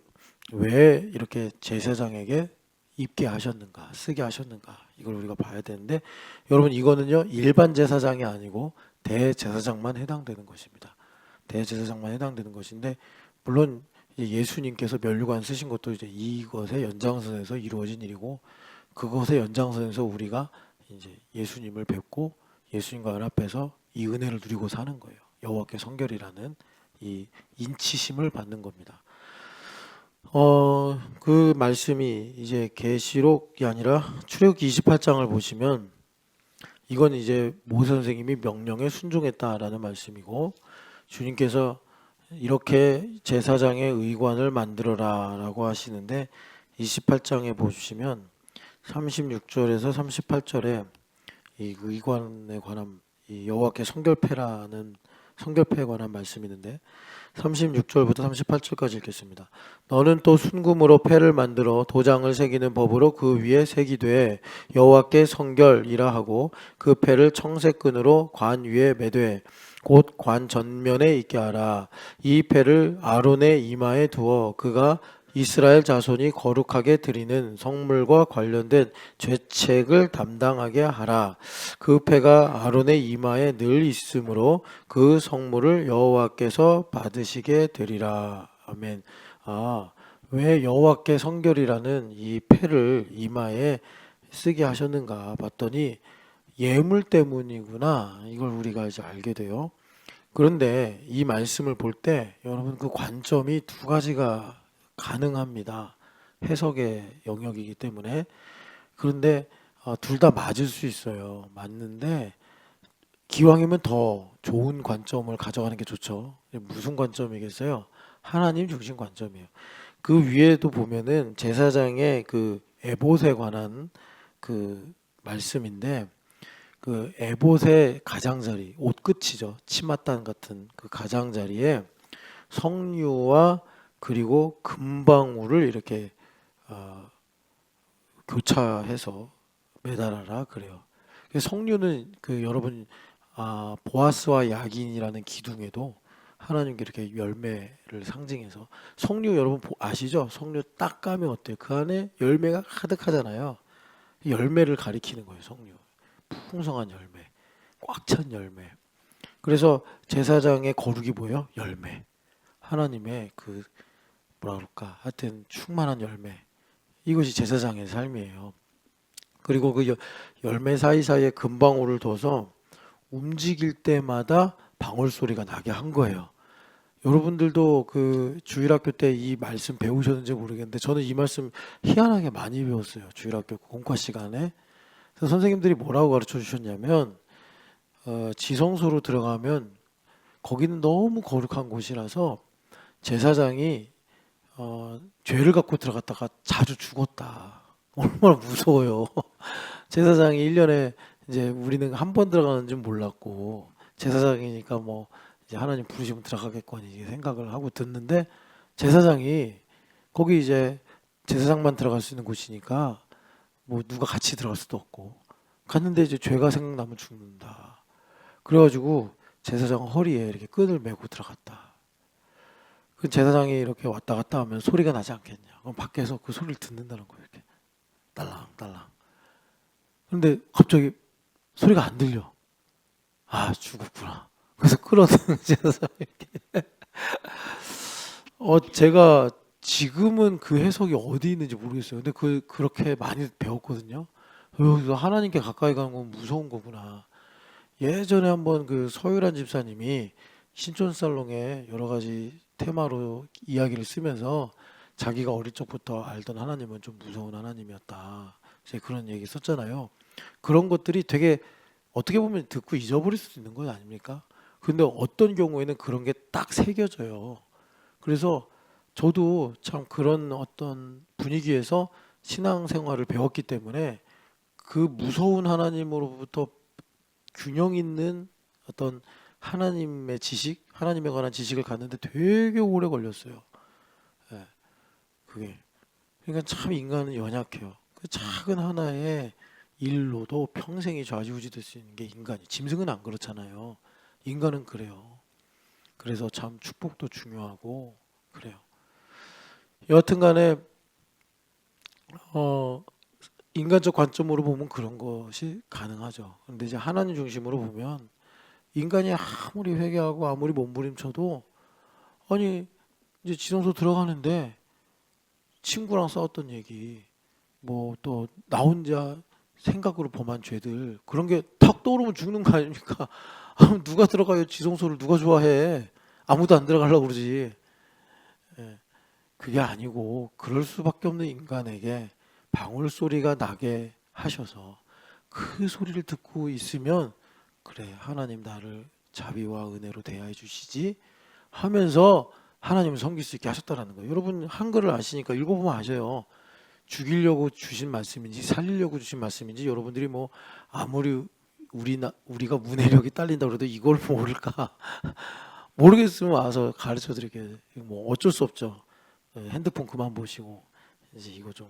왜 이렇게 제사장에게 입게 하셨는가, 쓰게 하셨는가 이걸 우리가 봐야 되는데 여러분 이거는요 일반 제사장이 아니고 대제사장만 해당되는 것입니다. 대제사장만 해당되는 것인데 물론 예수님께서 면류관 쓰신 것도 이제 이것의 연장선에서 이루어진 일이고 그것의 연장선에서 우리가 이제 예수님을 뵙고 예수님과 연합해서 이 은혜를 누리고 사는 거예요. 여호와께 성결이라는 이 인치심을 받는 겁니다. 그 말씀이 이제 계시록이 아니라 출애굽기 28장을 보시면 이건 이제 모세 선생님이 명령에 순종했다라는 말씀이고 주님께서 이렇게 제사장의 의관을 만들어라라고 하시는데 28장에 보시면 36절에서 38절에 이 의관에 관한 이 여호와께 성결패라는 성결패에 관한 말씀이 있는데 36절부터 38절까지 읽겠습니다. 너는 또 순금으로 패를 만들어 도장을 새기는 법으로 그 위에 새기되 여호와께 성결이라 하고 그 패를 청색끈으로 관 위에 매되 곧 관 전면에 있게 하라. 이 패를 아론의 이마에 두어 그가 이스라엘 자손이 거룩하게 드리는 성물과 관련된 죄책을 담당하게 하라. 그 패가 아론의 이마에 늘 있으므로 그 성물을 여호와께서 받으시게 되리라. 아멘. 왜 여호와께 성결이라는 이 패를 이마에 쓰게 하셨는가 봤더니 예물 때문이구나. 이걸 우리가 이제 알게 돼요. 그런데 이 말씀을 볼 때 여러분 그 관점이 두 가지가 가능합니다. 해석의 영역이기 때문에. 그런데 둘 다 맞을 수 있어요. 맞는데 기왕이면 더 좋은 관점을 가져가는 게 좋죠. 무슨 관점이겠어요? 하나님 중심 관점이에요. 그 위에도 보면은 제사장의 그 에봇에 관한 그 말씀인데 그 에봇의 가장자리, 옷끝이죠. 치맛단 같은 그 가장자리에 석류와 그리고 금방울을 이렇게 교차해서 매달아라 그래요. 석류는 그 여러분 보아스와 야긴이라는 기둥에도 하나님께 이렇게 열매를 상징해서 석류 여러분 아시죠? 석류 딱 까면 어때요? 그 안에 열매가 가득하잖아요. 열매를 가리키는 거예요. 석류. 풍성한 열매, 꽉 찬 열매. 그래서 제사장의 거룩이 뭐예요? 열매. 하나님의 그 뭐라 그럴까? 하여튼 충만한 열매. 이것이 제사장의 삶이에요. 그리고 그 열매 사이사이에 금방울을 둬서 움직일 때마다 방울 소리가 나게 한 거예요. 여러분들도 그 주일학교 때 이 말씀 배우셨는지 모르겠는데 저는 이 말씀 희한하게 많이 배웠어요. 주일학교 공과 시간에. 그래서 선생님들이 뭐라고 가르쳐 주셨냐면 지성소로 들어가면 거기는 너무 거룩한 곳이라서 제사장이 죄를 갖고 들어갔다가 자주 죽었다. 얼마나 무서워요. 제사장이 1년에 이제 우리는 한 번 들어가는 줄 몰랐고 제사장이니까 뭐 이제 하나님 부르시면 들어가겠거니 생각을 하고 듣는데 제사장이 거기 이제 제사장만 들어갈 수 있는 곳이니까 뭐 누가 같이 들어갈 수도 없고 갔는데 이제 죄가 생각나면 죽는다. 그래가지고 제사장 허리에 이렇게 끈을 메고 들어갔다. 그 제사장이 이렇게 왔다 갔다 하면 소리가 나지 않겠냐. 그럼 밖에서 그 소리를 듣는다는 거예요. 이렇게 딸랑딸랑. 근데 갑자기 소리가 안 들려. 아, 죽었구나. 그래서 끌어내는 제사장이 이렇게. 제가 지금은 그 해석이 어디 있는지 모르겠어요. 근데 그렇게 많이 배웠거든요. 그래서 하나님께 가까이 가는 건 무서운 거구나. 예전에 한번 그 서유란 집사님이 신촌살롱에 여러 가지 테마로 이야기를 쓰면서 자기가 어릴 적부터 알던 하나님은 좀 무서운 하나님이었다. 이제 그런 얘기 썼잖아요. 그런 것들이 되게 어떻게 보면 듣고 잊어버릴 수도 있는 건 아닙니까? 근데 어떤 경우에는 그런 게 딱 새겨져요. 그래서 저도 참 그런 어떤 분위기에서 신앙생활을 배웠기 때문에 그 무서운 하나님으로부터 균형 있는 어떤 하나님의 지식, 하나님에 관한 지식을 갖는데 되게 오래 걸렸어요. 예, 그게. 그러니까 참 인간은 연약해요. 그 작은 하나의 일로도 평생이 좌지우지 될 수 있는 게 인간이. 짐승은 안 그렇잖아요. 인간은 그래요. 그래서 참 축복도 중요하고 그래요. 여하튼 간에 인간적 관점으로 보면 그런 것이 가능하죠. 근데 이제 하나님 중심으로 보면 인간이 아무리 회개하고 아무리 몸부림쳐도 아니 이제 지성소 들어가는데 친구랑 싸웠던 얘기 뭐 또 나 혼자 생각으로 범한 죄들 그런 게 탁 떠오르면 죽는 거 아닙니까? 누가 들어가요? 지성소를 누가 좋아해? 아무도 안 들어가려고 그러지. 예, 그게 아니고 그럴 수밖에 없는 인간에게 방울 소리가 나게 하셔서 그 소리를 듣고 있으면 그래 하나님 나를 자비와 은혜로 대하여 주시지 하면서 하나님을 섬길 수 있게 하셨다라는 거예요. 여러분 한글을 아시니까 읽어보면 아셔요. 죽이려고 주신 말씀인지 살리려고 주신 말씀인지 여러분들이 뭐 아무리 우리가 문해력이 딸린다 그래도 이걸 모를까 모르겠으면 와서 가르쳐 드릴게요. 뭐 어쩔 수 없죠. 핸드폰 그만 보시고 이제 이거 좀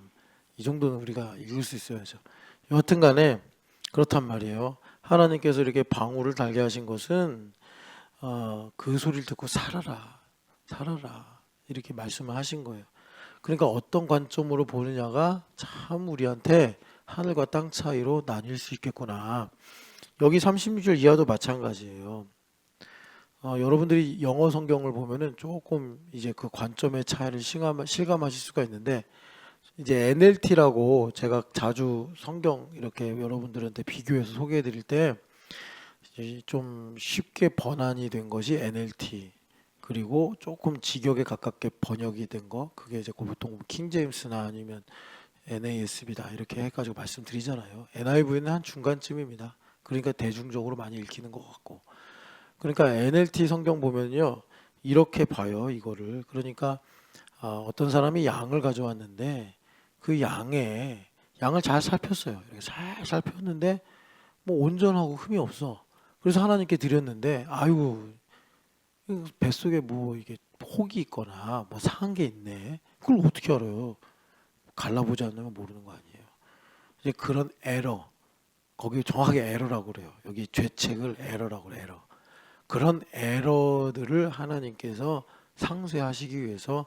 이 정도는 우리가 읽을 수 있어야죠. 여하튼 간에 그렇단 말이에요. 하나님께서 이렇게 방울을 달게 하신 것은 그 소리를 듣고 살아라 살아라 이렇게 말씀을 하신 거예요. 그러니까 어떤 관점으로 보느냐가 참 우리한테 하늘과 땅 차이로 나뉠 수 있겠구나. 여기 36절 이하도 마찬가지예요. 여러분들이 영어 성경을 보면은 조금 이제 그 관점의 차이를 실감하실 수가 있는데 이제 NLT라고 제가 자주 성경 이렇게 여러분들한테 비교해서 소개해 드릴 때 좀 쉽게 번안이 된 것이 NLT 그리고 조금 직역에 가깝게 번역이 된 거 그게 이제 보통 킹제임스나 아니면 NASB다 이렇게 해가지고 말씀드리잖아요. NIV는 한 중간쯤입니다. 그러니까 대중적으로 많이 읽히는 것 같고 그러니까 NLT 성경 보면요 이렇게 봐요 이거를. 그러니까 어떤 사람이 양을 가져왔는데 그 양을 잘 살폈어요. 이렇게 잘 살폈는데 뭐 온전하고 흠이 없어. 그래서 하나님께 드렸는데 아유 뱃속에 뭐 이게 혹이 있거나 뭐 상한 게 있네. 그걸 어떻게 알아요? 갈라보지 않으면 모르는 거 아니에요. 이제 그런 에러 거기 정확하게 에러라고 그래요. 여기 죄책을 에러라고 그래요. 에러. 그런 에러들을 하나님께서 상쇄하시기 위해서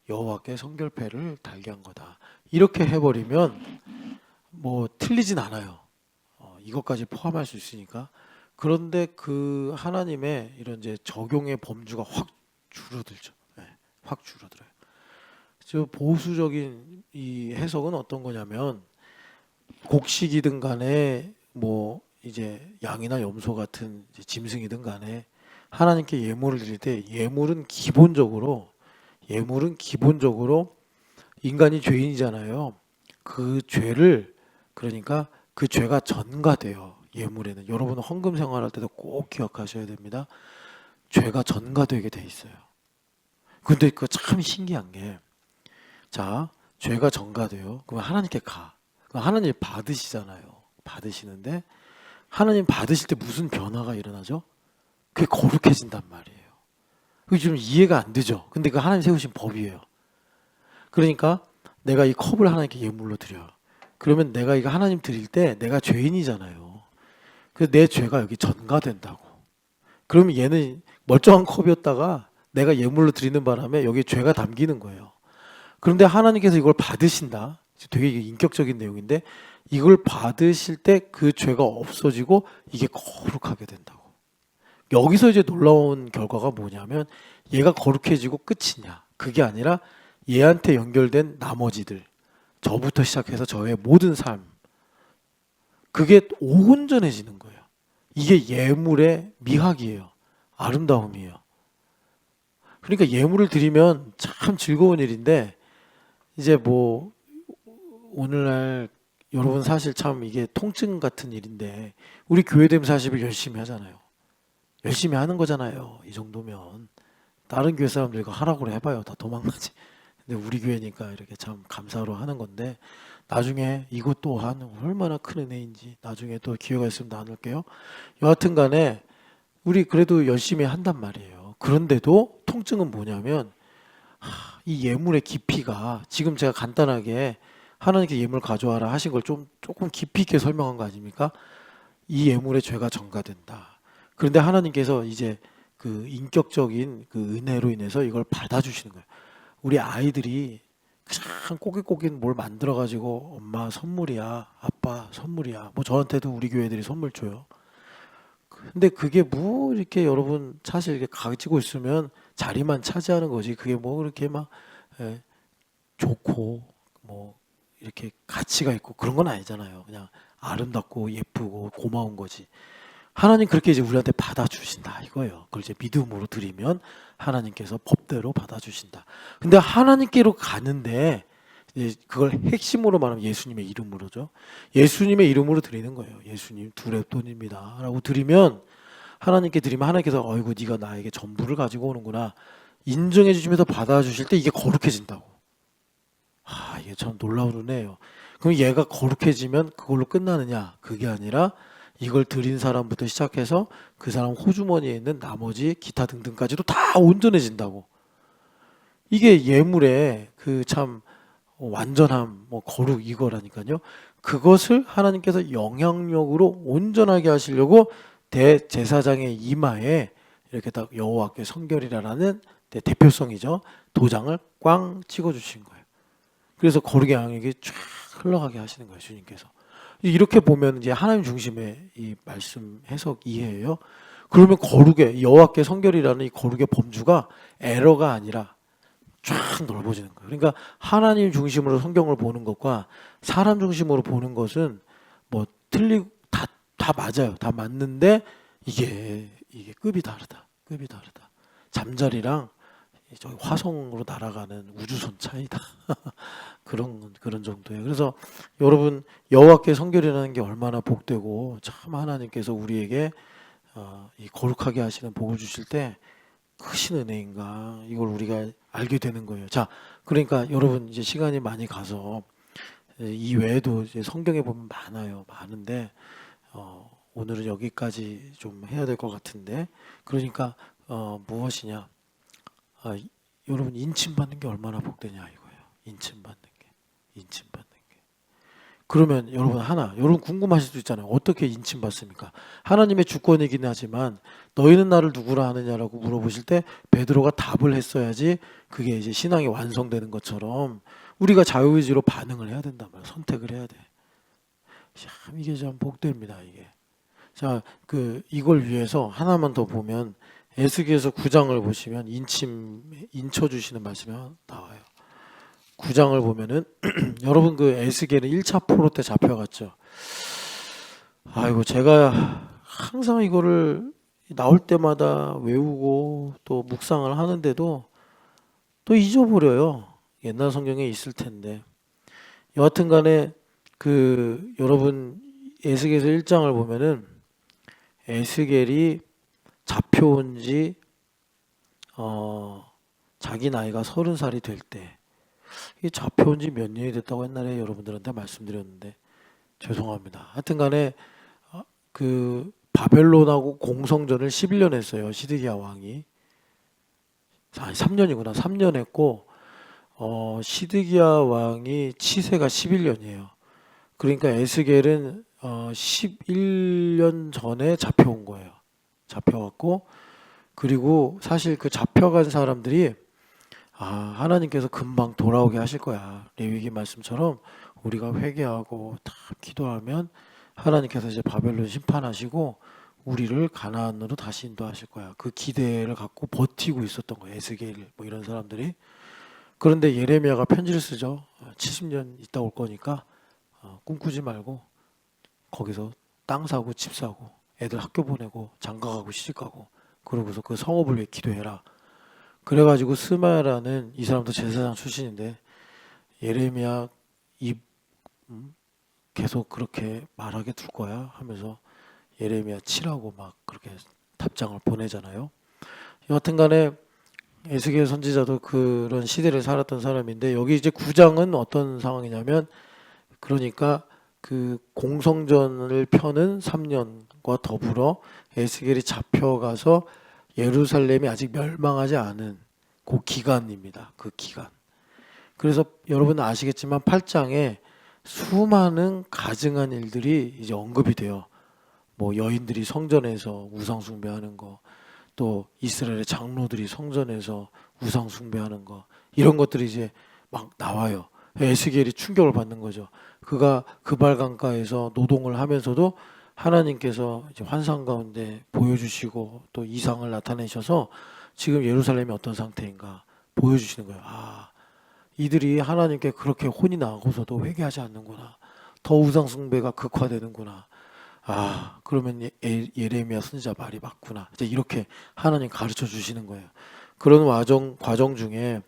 여호와께 성결패를 달게 한 거다. 이렇게 해버리면 뭐 틀리진 않아요. 이것까지 포함할 수 있으니까. 그런데 그 하나님의 이런 이제 적용의 범주가 확 줄어들죠. 네, 확 줄어들어요. 저 보수적인 이 해석은 어떤 거냐면 곡식이든 간에 뭐 이제 양이나 염소 같은 이제 짐승이든 간에 하나님께 예물을 드릴 때 예물은 기본적으로 인간이 죄인이잖아요. 그 죄를 그러니까 그 죄가 전가돼요. 예물에는 여러분 헌금 생활할 때도 꼭 기억하셔야 됩니다. 죄가 전가되게 돼 있어요. 근데 그거 참 신기한 게 자, 죄가 전가돼요. 그럼 하나님께 가. 그럼 하나님 받으시잖아요. 받으시는데 하나님 받으실 때 무슨 변화가 일어나죠? 그게 거룩해진단 말이에요. 그게 좀 이해가 안 되죠. 근데 그 하나님 세우신 법이에요. 그러니까 내가 이 컵을 하나님께 예물로 드려. 그러면 내가 이거 하나님 드릴 때 내가 죄인이잖아요. 그래서 내 죄가 여기 전가된다고. 그러면 얘는 멀쩡한 컵이었다가 내가 예물로 드리는 바람에 여기 죄가 담기는 거예요. 그런데 하나님께서 이걸 받으신다. 되게 인격적인 내용인데 이걸 받으실 때 그 죄가 없어지고 이게 거룩하게 된다고. 여기서 이제 놀라운 결과가 뭐냐면 얘가 거룩해지고 끝이냐. 그게 아니라 얘한테 연결된 나머지들. 저부터 시작해서 저의 모든 삶. 그게 온전해지는 거예요. 이게 예물의 미학이에요. 아름다움이에요. 그러니까 예물을 드리면 참 즐거운 일인데 이제 뭐 오늘날 여러분 사실 참 이게 통증 같은 일인데 우리 교회됨 40일 열심히 하잖아요. 열심히 하는 거잖아요. 이 정도면 다른 교회 사람들 이거 하라고 해봐요. 다 도망가지. 근데 우리 교회니까 이렇게 참 감사로 하는 건데 나중에 이것 또한 얼마나 큰 은혜인지 나중에 또 기회가 있으면 나눌게요. 여하튼 간에 우리 그래도 열심히 한단 말이에요. 그런데도 통증은 뭐냐면 이 예물의 깊이가 지금 제가 간단하게 하나님께 예물 가져와라 하신 걸 조금 깊이 있게 설명한 거 아닙니까? 이 예물의 죄가 전가된다. 그런데 하나님께서 이제 그 인격적인 그 은혜로 인해서 이걸 받아주시는 거예요. 우리 아이들이 참 꼬깃꼬깃 뭘 만들어가지고 엄마 선물이야, 아빠 선물이야. 뭐 저한테도 우리 교회들이 선물 줘요. 근데 그게 뭐 이렇게 여러분 사실 이렇게 가지고 있으면 자리만 차지하는 거지. 그게 뭐 그렇게 막 좋고 뭐 이렇게 가치가 있고 그런 건 아니잖아요. 그냥 아름답고 예쁘고 고마운 거지. 하나님 그렇게 이제 우리한테 받아주신다 이거예요. 그걸 이제 믿음으로 드리면 하나님께서 법대로 받아주신다. 근데 하나님께로 가는데 이제 그걸 핵심으로 말하면 예수님의 이름으로죠. 예수님의 이름으로 드리는 거예요. 예수님 두 렙돈입니다 라고 드리면 하나님께 드리면 하나님께서 어이구 네가 나에게 전부를 가지고 오는구나 인정해 주시면서 받아주실 때 이게 거룩해진다고. 이게 참 놀라운 은혜예요. 그럼 얘가 거룩해지면 그걸로 끝나느냐? 그게 아니라 이걸 드린 사람부터 시작해서 그 사람 호주머니에 있는 나머지 기타 등등까지도 다 온전해진다고. 이게 예물의 그 참 완전함, 뭐 거룩 이거라니까요. 그것을 하나님께서 영향력으로 온전하게 하시려고 대제사장의 이마에 이렇게 딱 여호와께 성결이라는 대표성이죠. 도장을 꽝 찍어주신 거예요. 그래서 거룩의 영향력이 쫙 흘러가게 하시는 거예요, 주님께서. 이렇게 보면 이제 하나님 중심의 이 말씀 해석 이해예요. 그러면 거룩의 여호와께 성결이라는 이 거룩의 범주가 에러가 아니라 쫙 넓어지는 거예요. 그러니까 하나님 중심으로 성경을 보는 것과 사람 중심으로 보는 것은 뭐 틀리고 다 맞아요. 다 맞는데 이게 급이 다르다. 급이 다르다. 잠자리랑 저기 화성으로 날아가는 우주선 차이다. 그런 정도예요. 그래서 여러분 여호와께 성결이라는 게 얼마나 복되고 참 하나님께서 우리에게 이 거룩하게 하시는 복을 주실 때 크신 은혜인가 이걸 우리가 알게 되는 거예요. 자, 그러니까 여러분 이제 시간이 많이 가서 이 외에도 이제 성경에 보면 많은데 오늘은 여기까지 좀 해야 될 것 같은데 그러니까 무엇이냐? 여러분 인침받는 게 얼마나 복되냐 이거예요. 인침받는 게. 그러면 여러분 궁금하실 수 있잖아요. 어떻게 인침받습니까? 하나님의 주권이긴 하지만 너희는 나를 누구라 하느냐라고 물어보실 때 베드로가 답을 했어야지 그게 이제 신앙이 완성되는 것처럼 우리가 자유의지로 반응을 해야 된단 말이에요. 선택을 해야 돼. 참 이게 참 복됩니다 이게. 자, 이걸 위해서 하나만 더 보면 에스겔서 9장을 보시면 인쳐 주시는 말씀이 나와요. 9장을 보면은 여러분 그 에스겔은 1차 포로 때 잡혀갔죠. 아이고 제가 항상 이거를 나올 때마다 외우고 또 묵상을 하는데도 또 잊어버려요. 옛날 성경에 있을 텐데. 여하튼 간에 여러분 에스겔서 1장을 보면은 에스겔이 잡혀온 지 자기 나이가 30살이 될 때, 이 잡혀온 지 몇 년이 됐다고 옛날에 여러분들한테 말씀드렸는데 죄송합니다. 하여튼 간에 바벨론하고 공성전을 11년 했어요. 시드기야 왕이. 3년이구나. 3년 했고 시드기야 왕이 치세가 11년이에요. 그러니까 에스겔은 11년 전에 잡혀온 거예요. 잡혀왔고, 그리고 사실 그 잡혀간 사람들이 하나님께서 금방 돌아오게 하실 거야. 레위기 말씀처럼 우리가 회개하고 다 기도하면 하나님께서 이제 바벨론 심판하시고 우리를 가나안으로 다시 인도하실 거야. 그 기대를 갖고 버티고 있었던 거예요. 에스겔 뭐 이런 사람들이. 그런데 예레미야가 편지를 쓰죠. 70년 있다 올 거니까 꿈꾸지 말고 거기서 땅 사고 집 사고 애들 학교 보내고 장가가고 시집가고 그러고서 그 성읍을 위해 기도해라. 그래가지고 스마야라는 이 사람도 제사장 출신인데 예레미야 입 계속 그렇게 말하게 둘 거야 하면서 예레미야 치라고 막 그렇게 답장을 보내잖아요. 여하튼 간에 에스겔 선지자도 그런 시대를 살았던 사람인데 여기 이제 9장은 어떤 상황이냐면 그러니까 그 공성전을 펴는 3년과 더불어 에스겔이 잡혀가서 예루살렘이 아직 멸망하지 않은 그 기간입니다. 그 기간. 그래서 여러분 아시겠지만 8장에 수많은 가증한 일들이 이제 언급이 돼요. 뭐 여인들이 성전에서 우상 숭배하는 거, 또 이스라엘의 장로들이 성전에서 우상 숭배하는 거, 이런 것들이 이제 막 나와요. 에스겔이 충격을 받는 거죠. 그가 그발 강가에서 노동을 하면서도 하나님께서 이제 환상 가운데 보여주시고 또 이상을 나타내셔서 지금 예루살렘이 어떤 상태인가 보여주시는 거예요. 이들이 하나님께 그렇게 혼이 나고서도 회개하지 않는구나. 더 우상 숭배가 극화되는구나. 그러면 예레미야 선지자 말이 맞구나. 이제 이렇게 하나님 가르쳐 주시는 거예요. 그런 과정 중에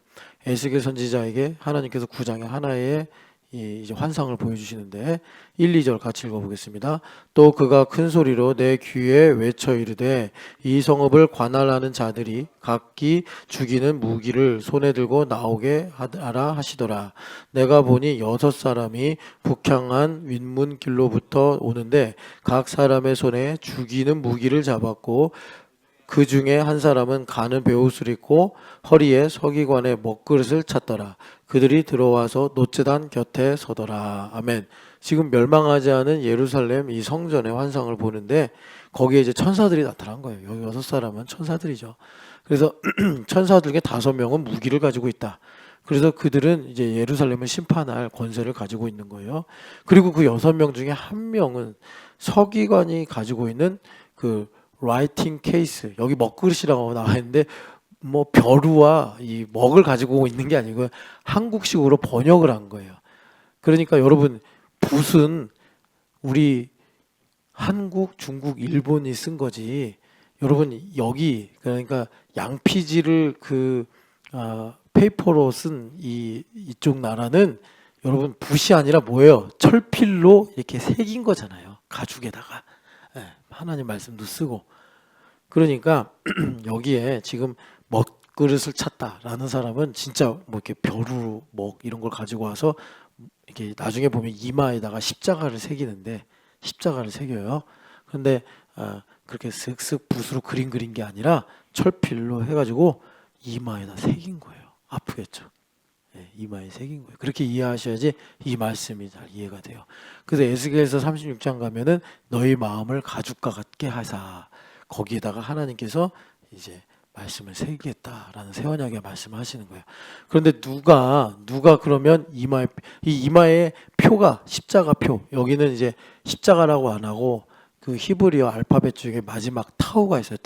에스겔 선지자에게 하나님께서 9장에 하나의 이제 환상을 보여주시는데 1, 2절 같이 읽어보겠습니다. 또 그가 큰 소리로 내 귀에 외쳐 이르되 이 성읍을 관할하는 자들이 각기 죽이는 무기를 손에 들고 나오게 하라 하시더라. 내가 보니 6사람이 북향한 윗문길로부터 오는데 각 사람의 손에 죽이는 무기를 잡았고 그 중에 한 사람은 가는 베옷을 입고 허리에 서기관의 먹그릇을 찼더라. 그들이 들어와서 놋제단 곁에 서더라. 아멘. 지금 멸망하지 않은 예루살렘 이 성전의 환상을 보는데 거기에 이제 천사들이 나타난 거예요. 여기 6사람은 천사들이죠. 그래서 천사 중에 5명은 무기를 가지고 있다. 그래서 그들은 이제 예루살렘을 심판할 권세를 가지고 있는 거예요. 그리고 그 6명 중에 한 명은 서기관이 가지고 있는 그 라이팅 케이스, 여기 먹그릇이라고 나와 있는데 뭐 벼루와 이 먹을 가지고 있는 게 아니고 한국식으로 번역을 한 거예요. 그러니까 여러분 붓은 우리 한국, 중국, 일본이 쓴 거지. 여러분 여기 그러니까 양피지를 페이퍼로 쓴 이쪽 나라는 여러분 붓이 아니라 뭐예요? 철필로 이렇게 새긴 거잖아요. 가죽에다가. 하나님 말씀도 쓰고. 그러니까 여기에 지금 먹그릇을 찼다라는 사람은 진짜 뭐 이렇게 벼루 먹 이런 걸 가지고 와서 이렇게 나중에 보면 이마에다가 십자가를 새기는데 십자가를 새겨요. 그런데 그렇게 슥슥 붓으로 그린 게 아니라 철필로 해가지고 이마에다 새긴 거예요. 아프겠죠. 이마에 새긴 거예요. 그렇게 이해하셔야지 이 말씀이 잘 이해가 돼요. 그래서 에스겔서 36장 가면은 너희 마음을 가죽과 같게 하사 거기에다가 하나님께서 이제 말씀을 새기겠다라는 새 언약의 말씀을 하시는 거예요. 그런데 누가 그러면 이마에 표가 십자가 표, 여기는 이제 십자가라고 안 하고 그 히브리어 알파벳 중에 마지막 타우가 있어요.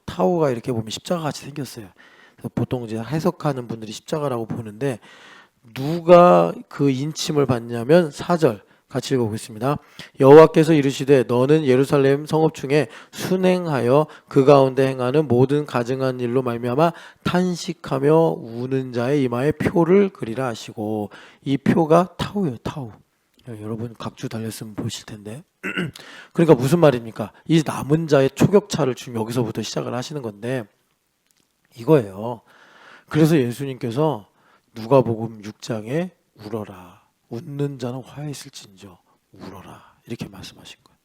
타우가 이렇게 보면 십자가 같이 생겼어요. 보통 이제 해석하는 분들이 십자가라고 보는데 누가 그 인침을 받냐면 4절 같이 읽어보겠습니다. 여호와께서 이르시되 너는 예루살렘 성읍 중에 순행하여 그 가운데 행하는 모든 가증한 일로 말미암아 탄식하며 우는 자의 이마에 표를 그리라 하시고, 이 표가 타우예요. 타우. 여러분 각주 달렸으면 보실 텐데 그러니까 무슨 말입니까? 이 남은 자의 초격차를 지금 여기서부터 시작을 하시는 건데 이거예요. 그래서 예수님께서 누가복음 6장에 울어라, 웃는 자는 화해 있을진저 울어라, 이렇게 말씀하신 거예요.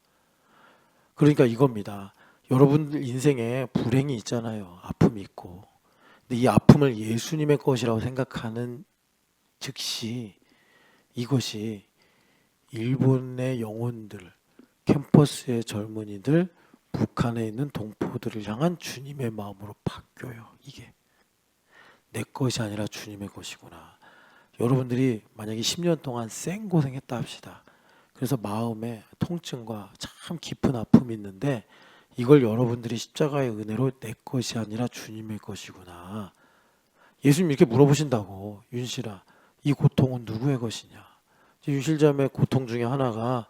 그러니까 이겁니다. 여러분들 인생에 불행이 있잖아요. 아픔이 있고. 근데 이 아픔을 예수님의 것이라고 생각하는 즉시 이것이 일본의 영혼들, 캠퍼스의 젊은이들, 북한에 있는 동포들을 향한 주님의 마음으로 바뀌어요. 이게 내 것이 아니라 주님의 것이구나. 여러분들이 만약에 10년 동안 생고생했다 합시다. 그래서 마음에 통증과 참 깊은 아픔이 있는데 이걸 여러분들이 십자가의 은혜로 내 것이 아니라 주님의 것이구나. 예수님 이렇게 물어보신다고. 윤실아, 이 고통은 누구의 것이냐. 윤실자매 고통 중에 하나가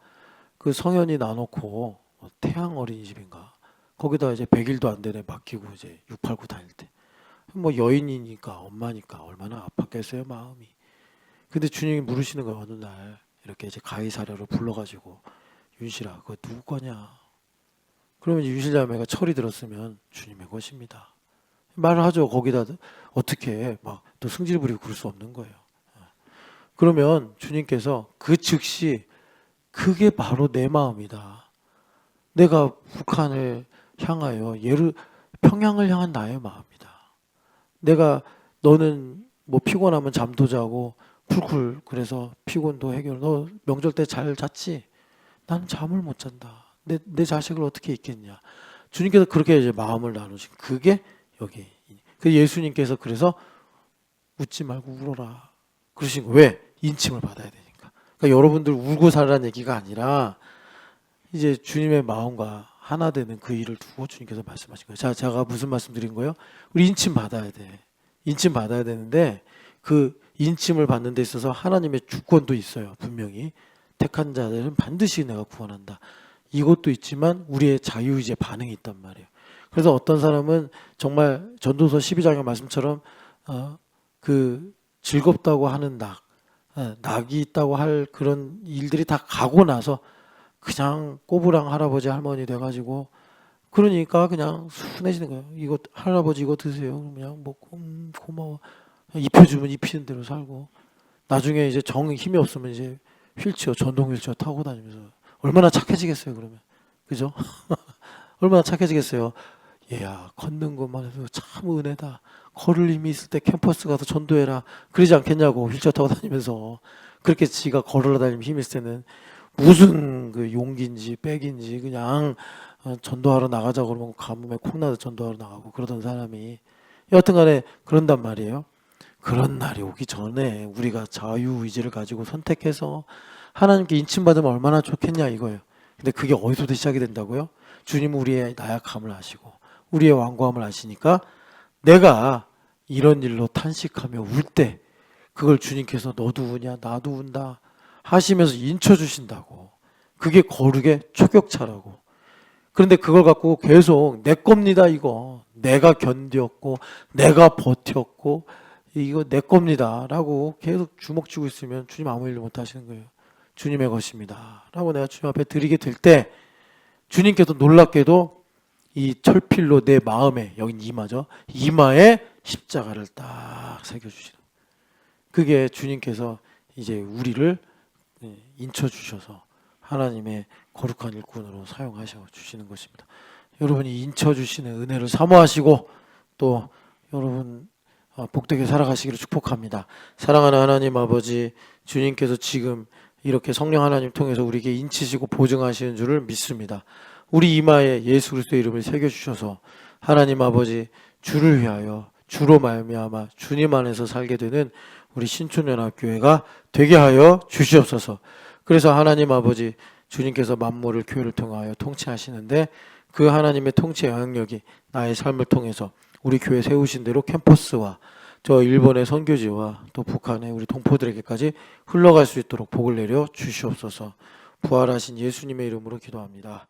그 성현이 나놓고 태양 어린이집인가 거기다 이제 100일도 안 되네 맡기고 이제 689 다닐 때 뭐 여인이니까 엄마니까 얼마나 아팠겠어요 마음이. 근데 주님이 물으시는 거예요. 어느 날 이렇게 이제 가이사랴로 불러가지고 윤실아 그거 누구 거냐. 그러면 윤실자매가 철이 들었으면 주님의 것입니다. 말을 하죠. 거기다 어떻게 막 또 승질 부리고 그럴 수 없는 거예요. 그러면 주님께서 그 즉시 그게 바로 내 마음이다. 내가 북한을 향하여 평양을 향한 나의 마음이다. 내가 너는 뭐 피곤하면 잠도 자고 쿨쿨 그래서 피곤도 해결. 너 명절 때 잘 잤지? 나는 잠을 못 잔다. 내 자식을 어떻게 있겠냐. 주님께서 그렇게 이제 마음을 나누신 그게 여기. 그 예수님께서 그래서 웃지 말고 울어라. 그러신 거. 왜? 인침을 받아야 되니까. 그러니까 여러분들 울고 살라는 얘기가 아니라 이제 주님의 마음과 하나 되는 그 일을 두고 주님께서 말씀하신 거예요. 자, 제가 무슨 말씀 드린 거예요? 우리 인침 받아야 돼. 인침 받아야 되는데 그 인침을 받는 데 있어서 하나님의 주권도 있어요. 분명히. 택한 자들은 반드시 내가 구원한다. 이것도 있지만 우리의 자유의지의 반응이 있단 말이에요. 그래서 어떤 사람은 정말 전도서 12장의 말씀처럼 그 즐겁다고 하는 낙이 있다고 할 그런 일들이 다 가고 나서 그냥 꼬부랑 할아버지 할머니 돼가지고 그러니까 그냥 순해지는 거예요. 이거 할아버지 이거 드세요. 그냥 먹고 고마워. 입혀주면 입히는 대로 살고 나중에 이제 정 힘이 없으면 이제 휠체어 전동 휠체어 타고 다니면서 얼마나 착해지겠어요. 그러면 그죠? 얼마나 착해지겠어요. 얘야 걷는 것만 해도 참 은혜다. 걸을 힘이 있을 때 캠퍼스 가서 전도해라. 그러지 않겠냐고. 휠체어 타고 다니면서 그렇게 지가 걸으러 다니면 힘이 있을 때는 무슨 그 용기인지 백인지 그냥 전도하러 나가자고 그러면 가뭄에 콩나듯 전도하러 나가고 그러던 사람이 여하튼간에 그런단 말이에요. 그런 날이 오기 전에 우리가 자유의지를 가지고 선택해서 하나님께 인침받으면 얼마나 좋겠냐 이거예요. 근데 그게 어디서부터 시작이 된다고요? 주님은 우리의 나약함을 아시고 우리의 완고함을 아시니까 내가 이런 일로 탄식하며 울 때 그걸 주님께서 너도 우냐 나도 운다 하시면서 인쳐주신다고. 그게 거룩의 초격차라고. 그런데 그걸 갖고 계속 내 겁니다 이거. 내가 견뎠고 내가 버텼고 이거 내 겁니다 라고 계속 주먹 쥐고 있으면 주님 아무 일도 못 하시는 거예요. 주님의 것입니다 라고 내가 주님 앞에 드리게 될 때 주님께서 놀랍게도 이 철필로 내 마음에, 여긴 이마죠, 이마에 십자가를 딱 새겨주시는 거예요. 그게 주님께서 이제 우리를 인쳐주셔서 하나님의 거룩한 일꾼으로 사용하셔 주시는 것입니다. 여러분이 인쳐주시는 은혜를 사모하시고 또 여러분 복되게 살아가시기를 축복합니다. 사랑하는 하나님 아버지, 주님께서 지금 이렇게 성령 하나님 통해서 우리에게 인치시고 보증하시는 줄을 믿습니다. 우리 이마에 예수 그리스도의 이름을 새겨주셔서 하나님 아버지 주를 위하여 주로 말미암아 주님 안에서 살게 되는 우리 신촌연합교회가 되게 하여 주시옵소서. 그래서 하나님 아버지 주님께서 만물을 교회를 통하여 통치하시는데 그 하나님의 통치 영향력이 나의 삶을 통해서 우리 교회 세우신 대로 캠퍼스와 저 일본의 선교지와 또 북한의 우리 동포들에게까지 흘러갈 수 있도록 복을 내려 주시옵소서. 부활하신 예수님의 이름으로 기도합니다.